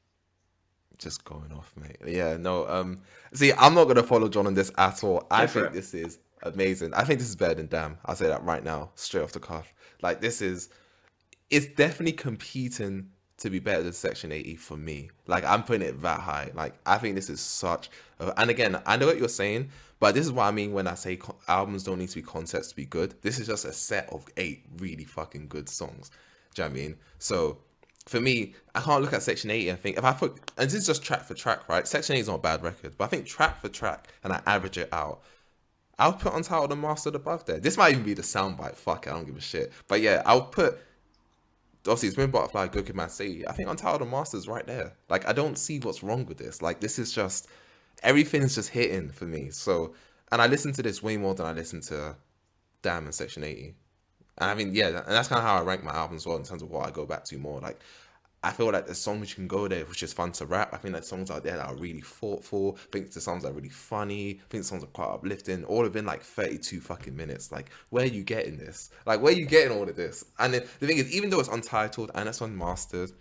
Just going off, mate. Yeah, no. See, I'm not gonna follow John on this at all. I for think it. this is amazing. I think this is better than Damn. I'll say that right now, straight off the cuff. Like it's definitely competing to be better than Section 80 for me. Like I'm putting it that high. Like I think this is and again, I know what you're saying, but this is what I mean when I say albums don't need to be concepts to be good. This is just a set of 8 really fucking good songs. Do you know what I mean? So for me, I can't look at Section 80 and think, if I put, and this is just track for track, right? Section 80 is not a bad record, but I think track for track, and I average it out, I'll put Untitled and Mastered above there. This might even be the soundbite, fuck it, I don't give a shit. But yeah, I'll put, obviously it's been Butterfly, Good Kid, Mad City. I think Untitled and Mastered's right there. Like, I don't see what's wrong with this. Like, this is just, everything's just hitting for me. So, and I listen to this way more than I listen to Damn and Section 80. And I mean, yeah, and that's kind of how I rank my albums as well in terms of what I go back to more. Like, I feel like there's songs you can go there, which is fun to rap. I think there's songs out there that are really thoughtful. I think the songs are really funny. I think the songs are quite uplifting. All within like 32 fucking minutes. Like, where are you getting this? Like, where are you getting all of this? And then the thing is, even though it's untitled and it's unmastered,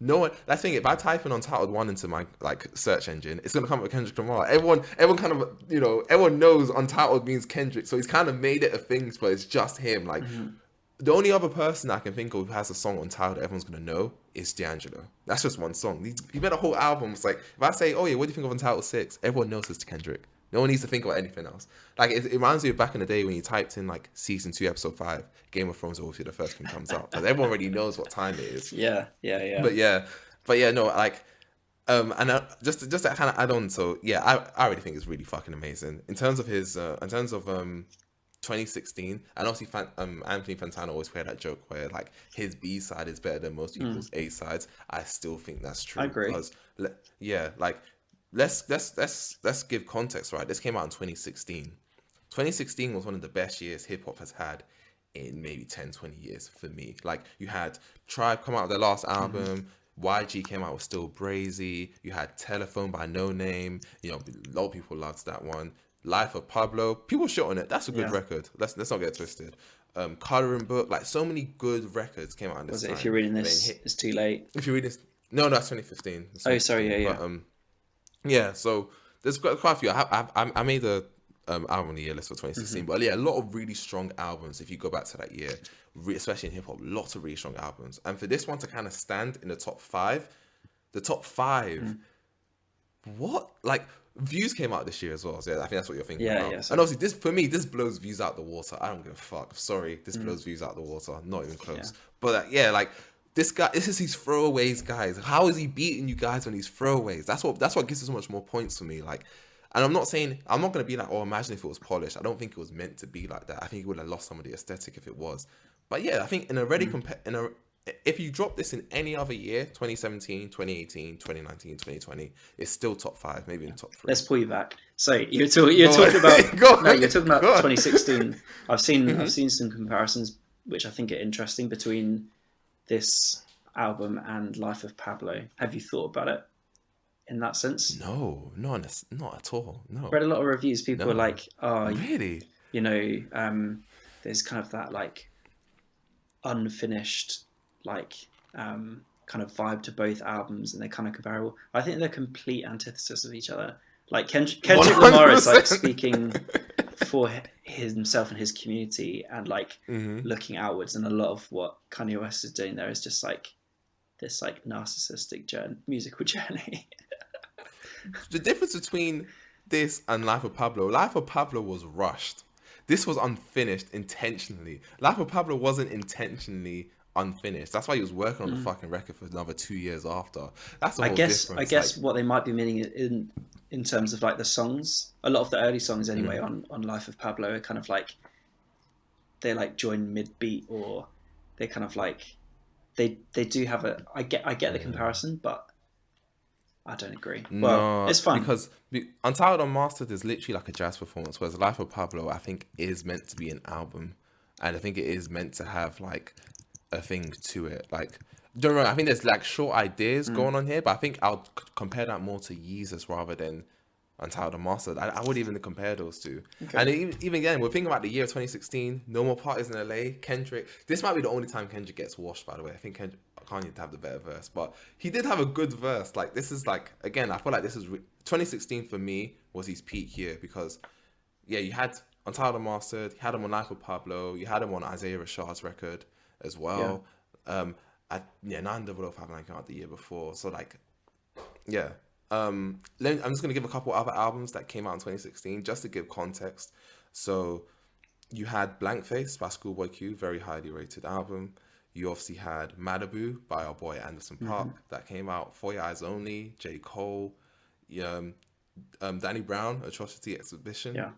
no one. That's the thing. If I type in Untitled 1 into my like search engine, it's gonna come up with Kendrick Lamar. Everyone kind of everyone knows Untitled means Kendrick, so he's kind of made it a thing, but it's just him. Like. The only other person I can think of who has a song Untitled that everyone's gonna know is D'Angelo. That's just one song. He made a whole album. It's like if I say, "Oh yeah, what do you think of Untitled 6?" Everyone knows it's Kendrick. No one needs to think about anything else. Like it reminds me of back in the day when you typed in like season 2, episode 5, Game of Thrones, obviously the first thing comes up, but everyone already knows what time it is. Yeah. But yeah, no, like, and just to kind of add on. So yeah, I really think it's really fucking amazing in terms of his, 2016, and obviously Anthony Fantano always played that joke where like his B side is better than most people's A sides. I still think that's true. I agree. Because, yeah, like let's give context, right? This came out in 2016. 2016 was one of the best years hip hop has had in maybe 10, 20 years for me. Like, you had Tribe come out with their last album, YG came out with Still Brazy, you had Telephone by No Name, you know, a lot of people loved that one. Life of Pablo, people shit on it. That's a good record. Let's not get twisted. Coloring Book, like, so many good records came out in this Was it time. If You're Reading This, It's Too Late? If you read this, no, that's 2015. That's Oh, sorry, 2015. yeah. But yeah, so there's quite a few. I made a album of the year list for 2016, but yeah, a lot of really strong albums. If you go back to that year, especially in hip hop, lots of really strong albums. And for this one to kind of stand in the top five, what, like, Views came out this year as well. So yeah, I think that's what you're thinking about. Yeah. So, and obviously, this, for me, this blows Views out the water. I don't give a fuck. Sorry, this blows Views out the water. Not even close. But yeah, like, this guy, this is his throwaways, guys. How is he beating you guys on these throwaways? That's what gives us so much more points for me. Like, and I'm not going to be like, oh, imagine if it was polished. I don't think it was meant to be like that. I think it would have lost some of the aesthetic if it was. But yeah, I think if you drop this in any other year, 2017, 2018, 2019, 2020, it's still top five, maybe in top three. Let's pull you back. So you're talking about you're talking about 2016. I've seen some comparisons which I think are interesting between this album and Life of Pablo. Have you thought about it in that sense? No, not at all. No. Read a lot of reviews. People are like, "Oh, really? You know, there's kind of that like unfinished, like kind of vibe to both albums, and they're kind of comparable." I think they're complete antithesis of each other. Like Kendrick Lamar is like speaking for himself and his community, and like looking outwards, and a lot of what Kanye West is doing there is just like this like narcissistic musical journey. The difference between this and Life of Pablo was rushed. This was unfinished intentionally. Life of Pablo wasn't intentionally unfinished. That's why he was working on the fucking record for another 2 years after. That's the whole difference. I guess what they might be meaning in terms of like the songs, a lot of the early songs anyway on Life of Pablo are kind of like they like join mid beat, or they kind of like they do have a. I get the comparison, but I don't agree. Well, it's fun because Untitled, Unmastered is literally like a jazz performance, whereas Life of Pablo, I think, is meant to be an album, and I think it is meant to have like a thing to it. Like, don't know. I think there's like short ideas going on here, but I think I'll compare that more to Yeezus rather than Untitled, Unmastered. I would even compare those two. Okay. And even again, we're thinking about the year of 2016. No More Parties in LA. Kendrick. This might be the only time Kendrick gets washed. By the way, I think Kanye to have the better verse, but he did have a good verse. Like, this is like, again, I feel like this is 2016 for me was his peak year, because yeah, you had Untitled, Unmastered, you had him on Life of Pablo, you had him on Isaiah Rashad's record as well. Yeah. 90059 came out the year before, so like, yeah. I'm just gonna give a couple other albums that came out in 2016 just to give context. So you had Blank Face by Schoolboy Q, very highly rated album. You obviously had Malibu by our boy Anderson .Paak that came out. For Your Eyes Only, J. Cole, Danny Brown, Atrocity Exhibition. Yeah,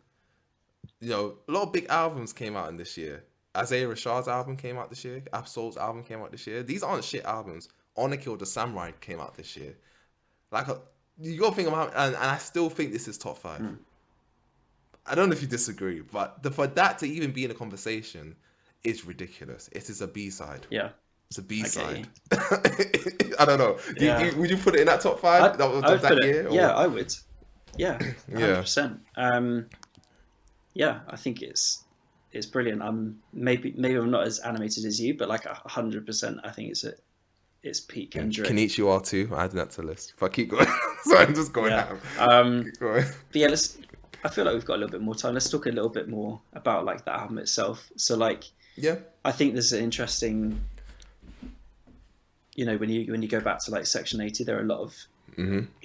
you know, a lot of big albums came out in this year. Isaiah Rashad's album came out this year. Absol's album came out this year. These aren't shit albums. Honor Killed the Samurai came out this year. Like, you gotta think about, and I still think this is top five. I don't know if you disagree, but for that to even be in a conversation is ridiculous. It is a B-side. Yeah. It's a B-side. I don't know. Would you put it in that top five that year? Yeah, I would. Yeah, 100%. Yeah, I think it's brilliant. Maybe I'm not as animated as you, but like 100%, I think it's peak Kendrick. Konnichiwa too. I added that to the list. If I keep going, so I'm just going out. Keep going. But yeah, I feel like we've got a little bit more time. Let's talk a little bit more about like the album itself. So like, yeah, I think there's an interesting, you know, when you go back to like Section 80, there are a lot of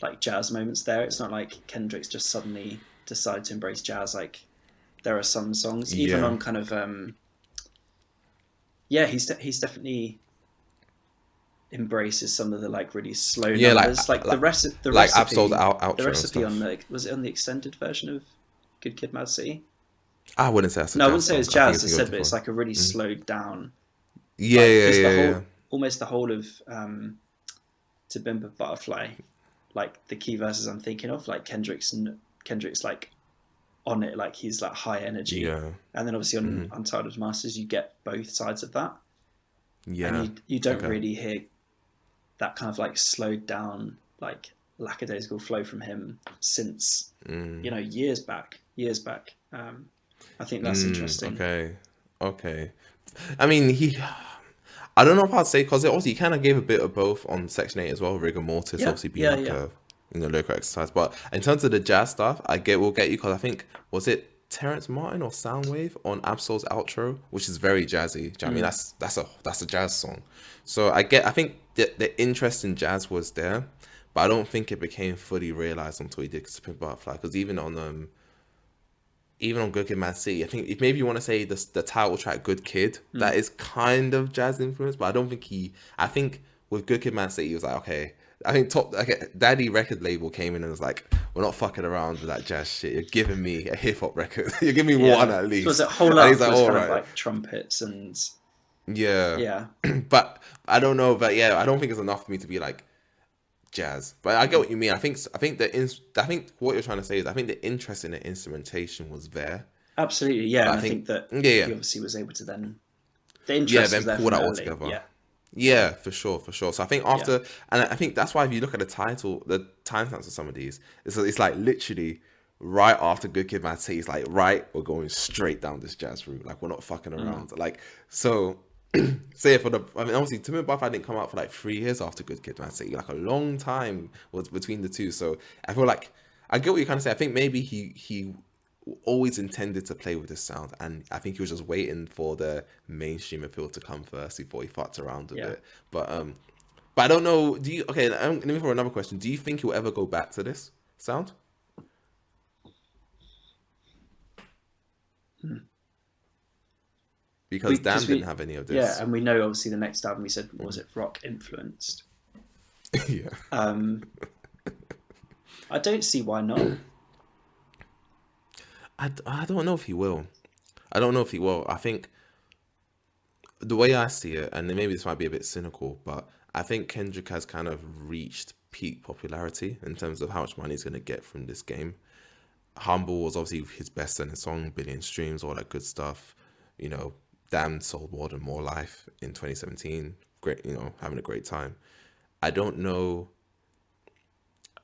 like jazz moments there. It's not like Kendrick's just suddenly decided to embrace jazz. Like, there are some songs, even on kind of, he's definitely embraces some of the like really slow numbers, like the recipe. The recipe on was it on the extended version of Good Kid, Mad City? I wouldn't say that's I wouldn't say it's jazz. I said, but it's like a really slowed down. Yeah, Almost the whole of To Pimp a Butterfly, like the key verses I'm thinking of, like Kendrick's like on it, like he's like high energy, Yeah. and then obviously on Untitled Masters you get both sides of that, Yeah. and you don't Okay. really hear that kind of like slowed down, like lackadaisical flow from him since years back. I think that's interesting. Okay. I mean, I don't know if I'd say, because obviously he kind of gave a bit of both on Section 8 as well, rigor mortis, Yeah, obviously being yeah, like yeah. a lyrical exercise. But in terms of the jazz stuff, we'll get you, because I think, was it Terrence Martin or Soundwave on Absol's outro, which is very jazzy. Do you know what I mean? That's a jazz song. So I think the interest in jazz was there, but I don't think it became fully realized until he did Pimp Butterfly. Because even on Good Kid, Mad City, I think if maybe you want to say the title track Good Kid, that is kind of jazz influence, but I don't think I think with Good Kid, Mad City, he was like, okay, I think Daddy record label came in and was like, we're not fucking around with that jazz shit. You're giving me a hip hop record. You're giving me one at least. So was it Whole And Up he's like, was all kind right. of like trumpets and Yeah. But I don't know, but yeah, I don't think it's enough for me to be like jazz. But I get what you mean. I think what you're trying to say is I think the interest in the instrumentation was there. Absolutely, yeah. But And I think that he obviously was able to then the interest was there pull that all early. together. Yeah, for sure. So I think after, and I think that's why if you look at the timestamps of some of these, it's like literally right after Good Kid, Mad City. It's like, right, we're going straight down this jazz route. Like, we're not fucking around. Like, so say obviously Timmy Buffett didn't come out for like 3 years after Good Kid, Mad City. Like, a long time was between the two. So I feel like I get what you're kind of saying. I think maybe he always intended to play with this sound, and I think he was just waiting for the mainstream appeal to come first before he fucked around a bit. But I don't know. Let me throw another question. Do you think he'll ever go back to this sound? Because Dan didn't have any of this. Yeah, and we know obviously the next album he said, was it rock influenced? Yeah. I don't see why not. I don't know if he will. I think the way I see it, and maybe this might be a bit cynical, but I think Kendrick has kind of reached peak popularity in terms of how much money he's going to get from this game. Humble was obviously his best-selling song, billion streams, all that good stuff. Damn sold more than More Life in 2017. Great, having a great time. I don't know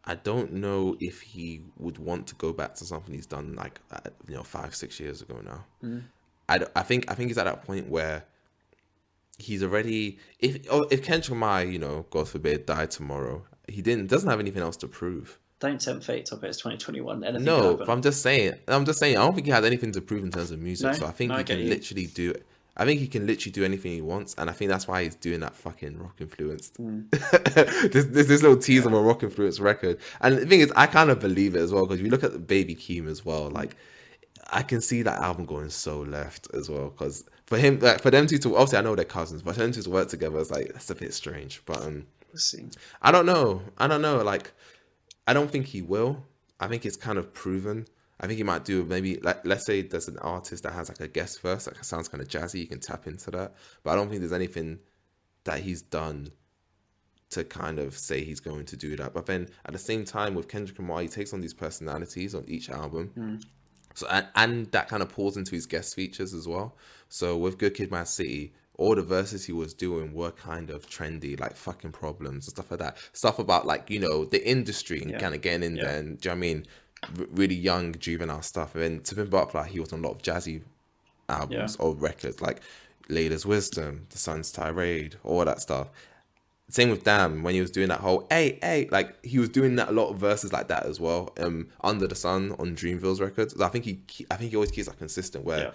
if he would want to go back to something he's done like 5-6 years ago now. I think he's at that point where he's already, if Kendrick Lamar, God forbid, died tomorrow, he doesn't have anything else to prove. Don't tempt fate, top it. It's 2021. No, but I'm just saying. I don't think he has anything to prove in terms of music. No, so I think he can literally do. I think he can literally do anything he wants, and I think that's why he's doing that fucking rock influenced. this little tease of a rock influenced record, and the thing is, I kind of believe it as well, because if you look at Baby Keem as well, like I can see that album going so left as well, because for him, like, for them two to obviously I know they're cousins, but for them two to work together is like, that's a bit strange. But let's see. I don't know. Like, I don't think he will. I think it's kind of proven. I think he might do maybe, like, let's say there's an artist that has like a guest verse, like it sounds kind of jazzy, you can tap into that. But I don't think there's anything that he's done to kind of say he's going to do that. But then at the same time, with Kendrick Lamar, he takes on these personalities on each album. So and that kind of pours into his guest features as well. So with Good Kid, Mad City, all the verses he was doing were kind of trendy, like Fucking Problems and stuff like that. Stuff about like, the industry and kind of getting in there, and do you know what I mean? Really young, juvenile stuff. And then to Pimp Butterfly, he was on a lot of jazzy albums or records, like Layla's Wisdom, The Sun's Tirade, all that stuff. Same with Damn, when he was doing that whole hey, like he was doing that, a lot of verses like that as well. Under the Sun on Dreamville's records. I think he always keeps that consistent, where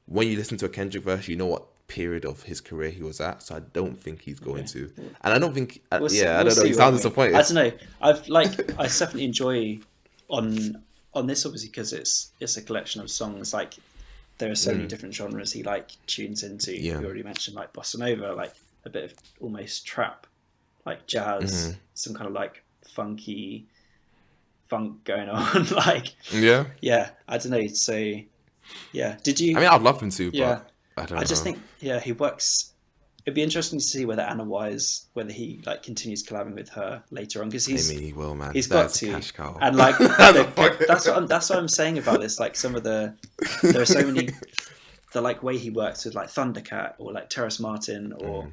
when you listen to a Kendrick verse, you know what period of his career he was at. So I don't think he's going to, and I don't think I don't know. He sounds disappointed. I don't know. I definitely enjoy on this, obviously, because it's a collection of songs. Like, there are so many different genres he like tunes into. You already mentioned like bossa nova, like a bit of almost trap, like jazz, some kind of like funky funk going on. Like I don't know. So did you? I mean, I'd love him to, but I don't know. I just think he works it'd be interesting to see whether whether he like continues collabing with her later on, because I mean, he will, man. he's got That's a to, cash cow. and like that's what I'm saying about this. Like some of there are so many, the like way he works with like Thundercat or like Terrace Martin or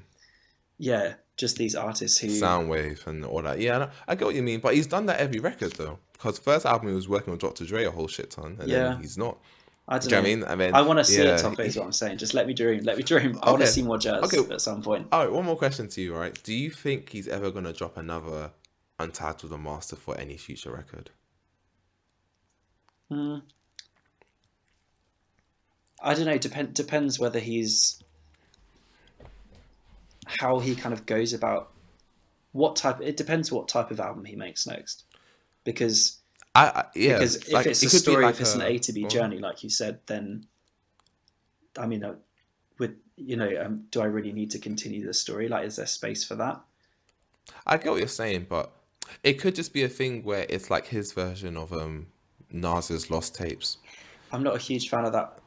yeah, just these artists who Soundwave and all that. Yeah, I get what you mean, but he's done that every record though. Because first album he was working with Dr. Dre a whole shit ton, and then he's not. I don't Do you know. know what I mean? And then, I want to see it, Tope, is what I'm saying. Just let me dream. Let me dream. I want to see more jazz at some point. All right, one more question to you, right? Do you think he's ever going to drop another Untitled Unmastered for any future record? I don't know. Depends whether how he kind of goes about it depends what type of album he makes next. Because because if like, it's a story, like if it's an A to B journey, like you said, then I mean, do I really need to continue the story? Like, is there space for that? I get what you're saying, but it could just be a thing where it's like his version of Nas's Lost Tapes. I'm not a huge fan of that.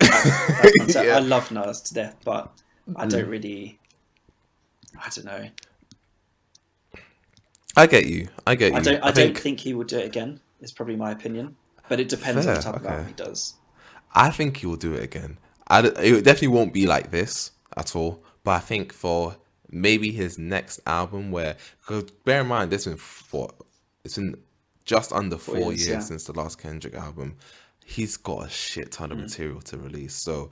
I love Nas to death, but I don't really. I don't know. I get you. I don't think he will do it again. Is probably my opinion, but it depends on the type of album he does. I think he will do it again. It definitely won't be like this at all. But I think for maybe his next album, because bear in mind, it's been just under 4 years since the last Kendrick album. He's got a shit ton of material to release. So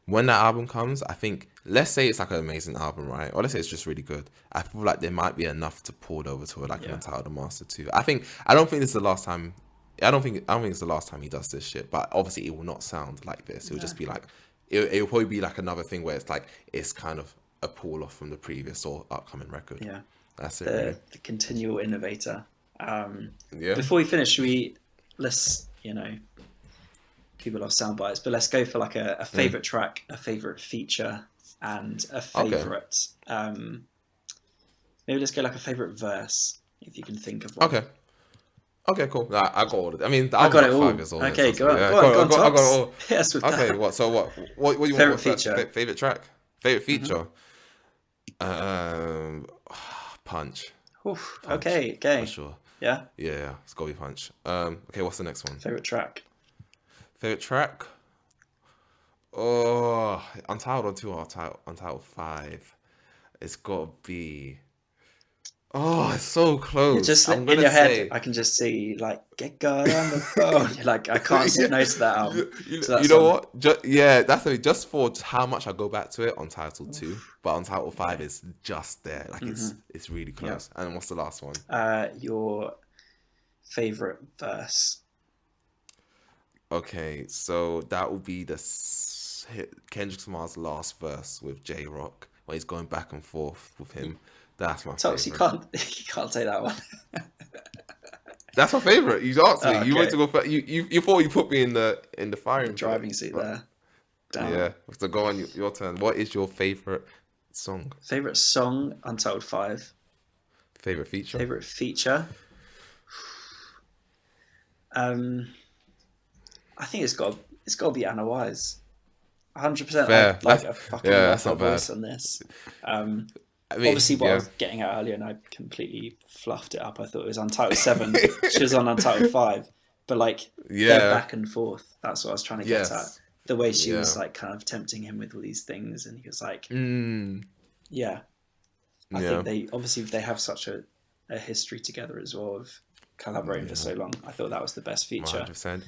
when that album comes, I think, let's say it's like an amazing album, right? Or let's say it's just really good. I feel like there might be enough to pour it over to like an Untitled Unmastered too. I don't think this is the last time. I don't think it's the last time he does this shit. But obviously, it will not sound like this. It will just be like, it'll probably be like another thing where it's kind of a pull off from the previous or upcoming record. Yeah, that's it. Really. The continual innovator. Before we finish, people love sound bites, but let's go for like a favorite track, a favorite feature, and a favorite. Maybe let's go like a favorite verse, if you can think of one. Okay, cool. I got all of it. I mean, I got it all. 5 years old. Okay, go on. I got it all. Yes, with okay, that. what do you favorite want? Feature. Favorite track? Favorite feature? Punch. Oof, Punch. Okay. For sure. Yeah? Yeah. It's got to be Punch. Okay, what's the next one? Favorite track? Favorite track? Oh, Untitled 2 or Untitled 5. It's got to be... Oh, it's so close. Just in your head, I can just see like get God on the phone. Like I can't say no to that album. You know what? That's just for how much I go back to it. Untitled 2, but Untitled 5 is just there. Like it's really close. Yeah. And what's the last one? Your favorite verse? Okay, so that will be Kendrick Lamar's last verse with J Rock, where he's going back and forth with him. That's my favorite. You can't take that one. That's my favorite. You asked me. Okay. You went to go. You thought you put me in the firing driving seat there. Damn. Yeah. So go on. Your turn. What is your favorite song? Favorite song? Untitled 5. Favorite feature? Favorite feature? I think it's got to be Anna Wise. 100%. Fair. I fucking love her bad. voice on this. I mean, obviously, what I was getting at earlier, and I completely fluffed it up. I thought it was Untitled 7. She was on Untitled 5, but like they're back and forth. That's what I was trying to get at. The way she was like kind of tempting him with all these things, and he was like, I think they have such a history together as well of collaborating for so long. I thought that was the best feature. 100%.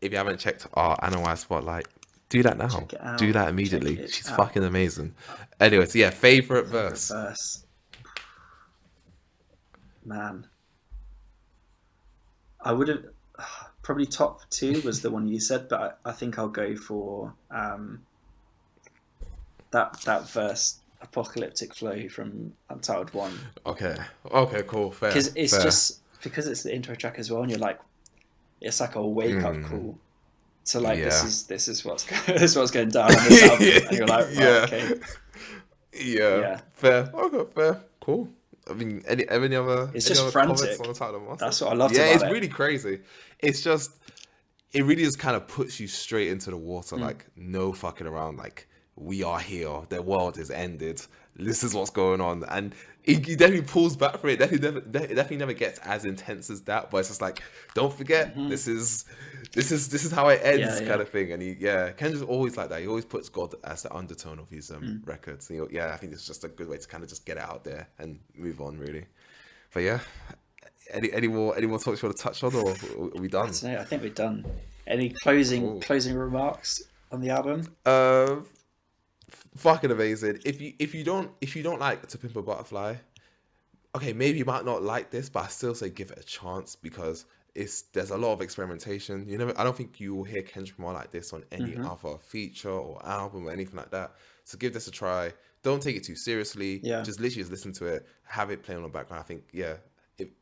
If you haven't checked our Anna Wise Spotlight, do that now. Do that immediately. She's fucking amazing. Anyway, so favorite verse. Man, I would have probably top 2 was the one you said, but I think I'll go for that verse, Apocalyptic Flow from Untitled 1. Okay, cool, fair. Because it's because it's the intro track as well, and you're like, it's like a wake up call. So like this is what's going down on this album, and you're like, okay, fair, okay, fair, cool. I mean, any other? It's just frantic. On the title? That's what I love. Yeah, it's really crazy. It's just, it really just kind of puts you straight into the water, like no fucking around. Like we are here, the world is ended, this is what's going on, and he definitely pulls back from it. Definitely never gets as intense as that, but it's just like, don't forget, this is how it ends, kind of thing. And Kendrick's always like that. He always puts God as the undertone of his records. And I think it's just a good way to kind of just get it out there and move on, really. But yeah, any more talks you want to touch on, or are we done? I think we're done. Any closing remarks on the album? Fucking amazing. If you don't like To Pimp a Butterfly, okay, maybe you might not like this, but I still say give it a chance, because there's a lot of experimentation. I don't think you will hear Kendrick Lamar like this on any other feature or album or anything like that. So give this a try. Don't take it too seriously. Just literally listen to it, have it play on the background. I think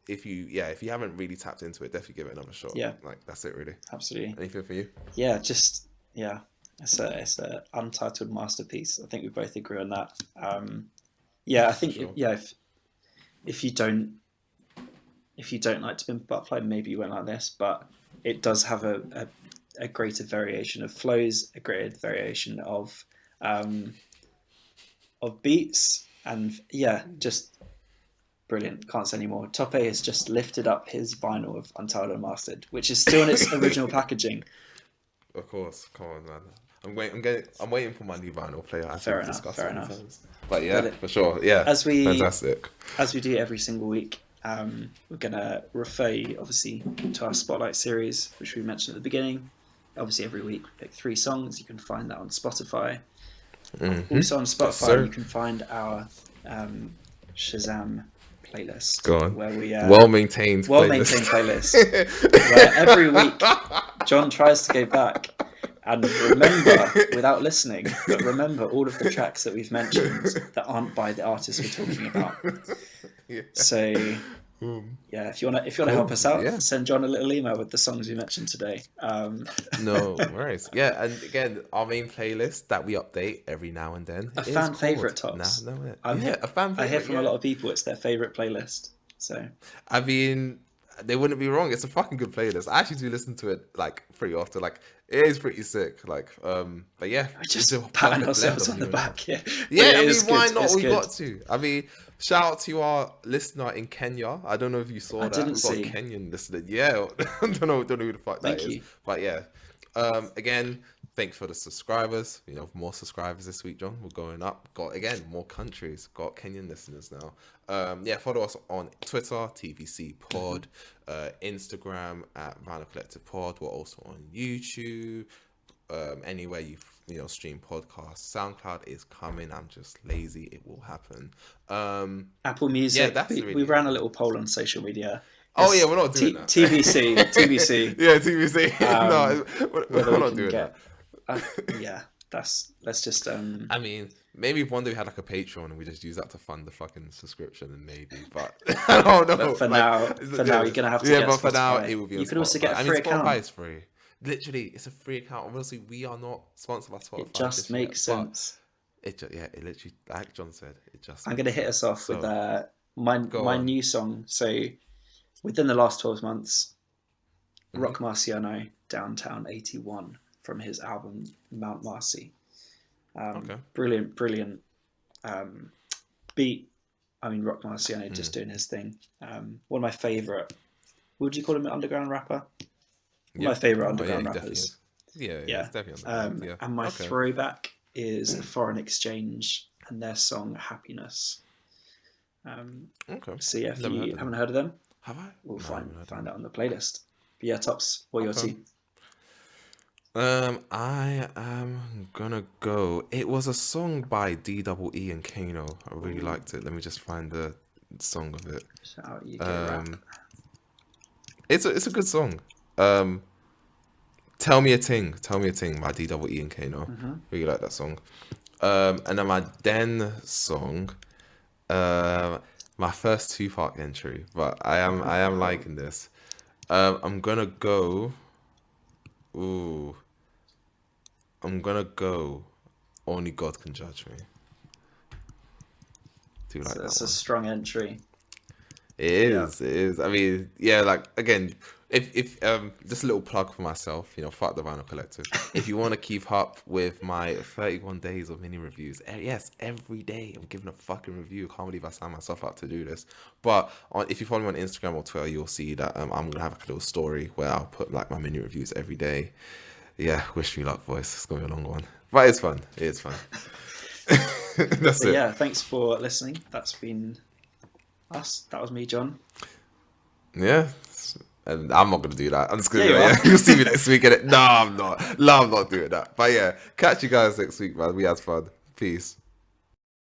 if you haven't really tapped into it, definitely give it another shot. Like, that's it, really. Absolutely. Anything for you? It's a untitled masterpiece. I think we both agree on that. I think if you don't like To Pimp a Butterfly, maybe you won't like this, but it does have a greater variation of flows, a greater variation of beats, and just brilliant. Can't say any more. Tope has just lifted up his vinyl of Untitled Unmastered, which is still in its original packaging. Of course, come on, man. I'm waiting for my new vinyl player. Fair enough. But for sure, fantastic. As we do every single week, we're gonna refer you, obviously, to our Spotlight series, which we mentioned at the beginning. Obviously, every week we pick 3 songs. You can find that on Spotify. Also on Spotify, you can find our Shazam playlist. Go on. Where we well-maintained playlist. Where every week John tries to go back and remember, without listening, but remember all of the tracks that we've mentioned that aren't by the artist we're talking about. So if you wanna help us out, send John a little email with the songs we mentioned today. No worries. And again, our main playlist that we update every now and then. A fan favourite, Tops. A fan favourite. I hear from a lot of people it's their favourite playlist. So I mean, they wouldn't be wrong. It's a fucking good playlist. I actually do listen to it like pretty often. Like, it is pretty sick. Like, but yeah, I just patting ourselves on the back. I mean, why not? We got to. I mean, shout out to our listener in Kenya. I don't know if you saw that. We've got a Kenyan listener. Yeah, I don't know who the fuck that is. But yeah, again, thanks for the subscribers. More subscribers this week, John. We're going up. Got more countries. Got Kenyan listeners now. Follow us on Twitter, TVC Pod, Instagram at Vinyl Collective Pod. We're also on YouTube. Anywhere you stream podcasts. SoundCloud is coming. I'm just lazy. It will happen. Apple Music. We ran a little poll on social media. We're not doing that. TBC. Yeah, TBC. No, we're not doing that. Let's just. I mean, maybe if one day we had like a Patreon and we just use that to fund the fucking subscription, and maybe. But I don't know. But for now, you're gonna have to. Yeah, but for now, it will be. You can also get a free account. Spotify is free. Literally, it's a free account. Obviously, we are not sponsored by Spotify. It just makes sense. It literally, like John said, it just. I'm gonna hit us off with my new song. So, within the last 12 months, Rock Marciano, Downtown 81, from his album Mount Marcy. Brilliant beat. I mean, Rock Marciano just doing his thing. One of my favourite. Would you call him an underground rapper? My favourite underground rappers. It's definitely underground. And my throwback is Foreign Exchange and their song Happiness. So if you haven't heard of them, have I? We'll find out on the playlist. But Tops, what are your two? I am gonna go. It was a song by DEE and Kano. I really liked it. Let me just find the song of it. Shout out UK It's a good song. Tell Me a Ting by DEE and Kano. Really like that song. And then my Den song, my first Tupac entry, but I am liking this. I'm gonna go. Only God Can Judge Me. Do you like that? That's a strong entry. It is. I mean, like, again, If just a little plug for myself, fuck the Vinyl Collective. If you want to keep up with my 31 days of mini reviews, yes, every day I'm giving a fucking review. Can't believe I signed myself up to do this. But if you follow me on Instagram or Twitter, you'll see that I'm gonna have like a little story where I'll put like my mini reviews every day. Yeah, wish me luck, boys. It's gonna be a long one, but it's fun. It's fun. That's it. Yeah, thanks for listening. That's been us. That was me, John. Yeah. And I'm not gonna do that. I'm just gonna Yeah, you'll see me next week. No, I'm not. No, I'm not doing that. But yeah, catch you guys next week, man. We had fun. Peace.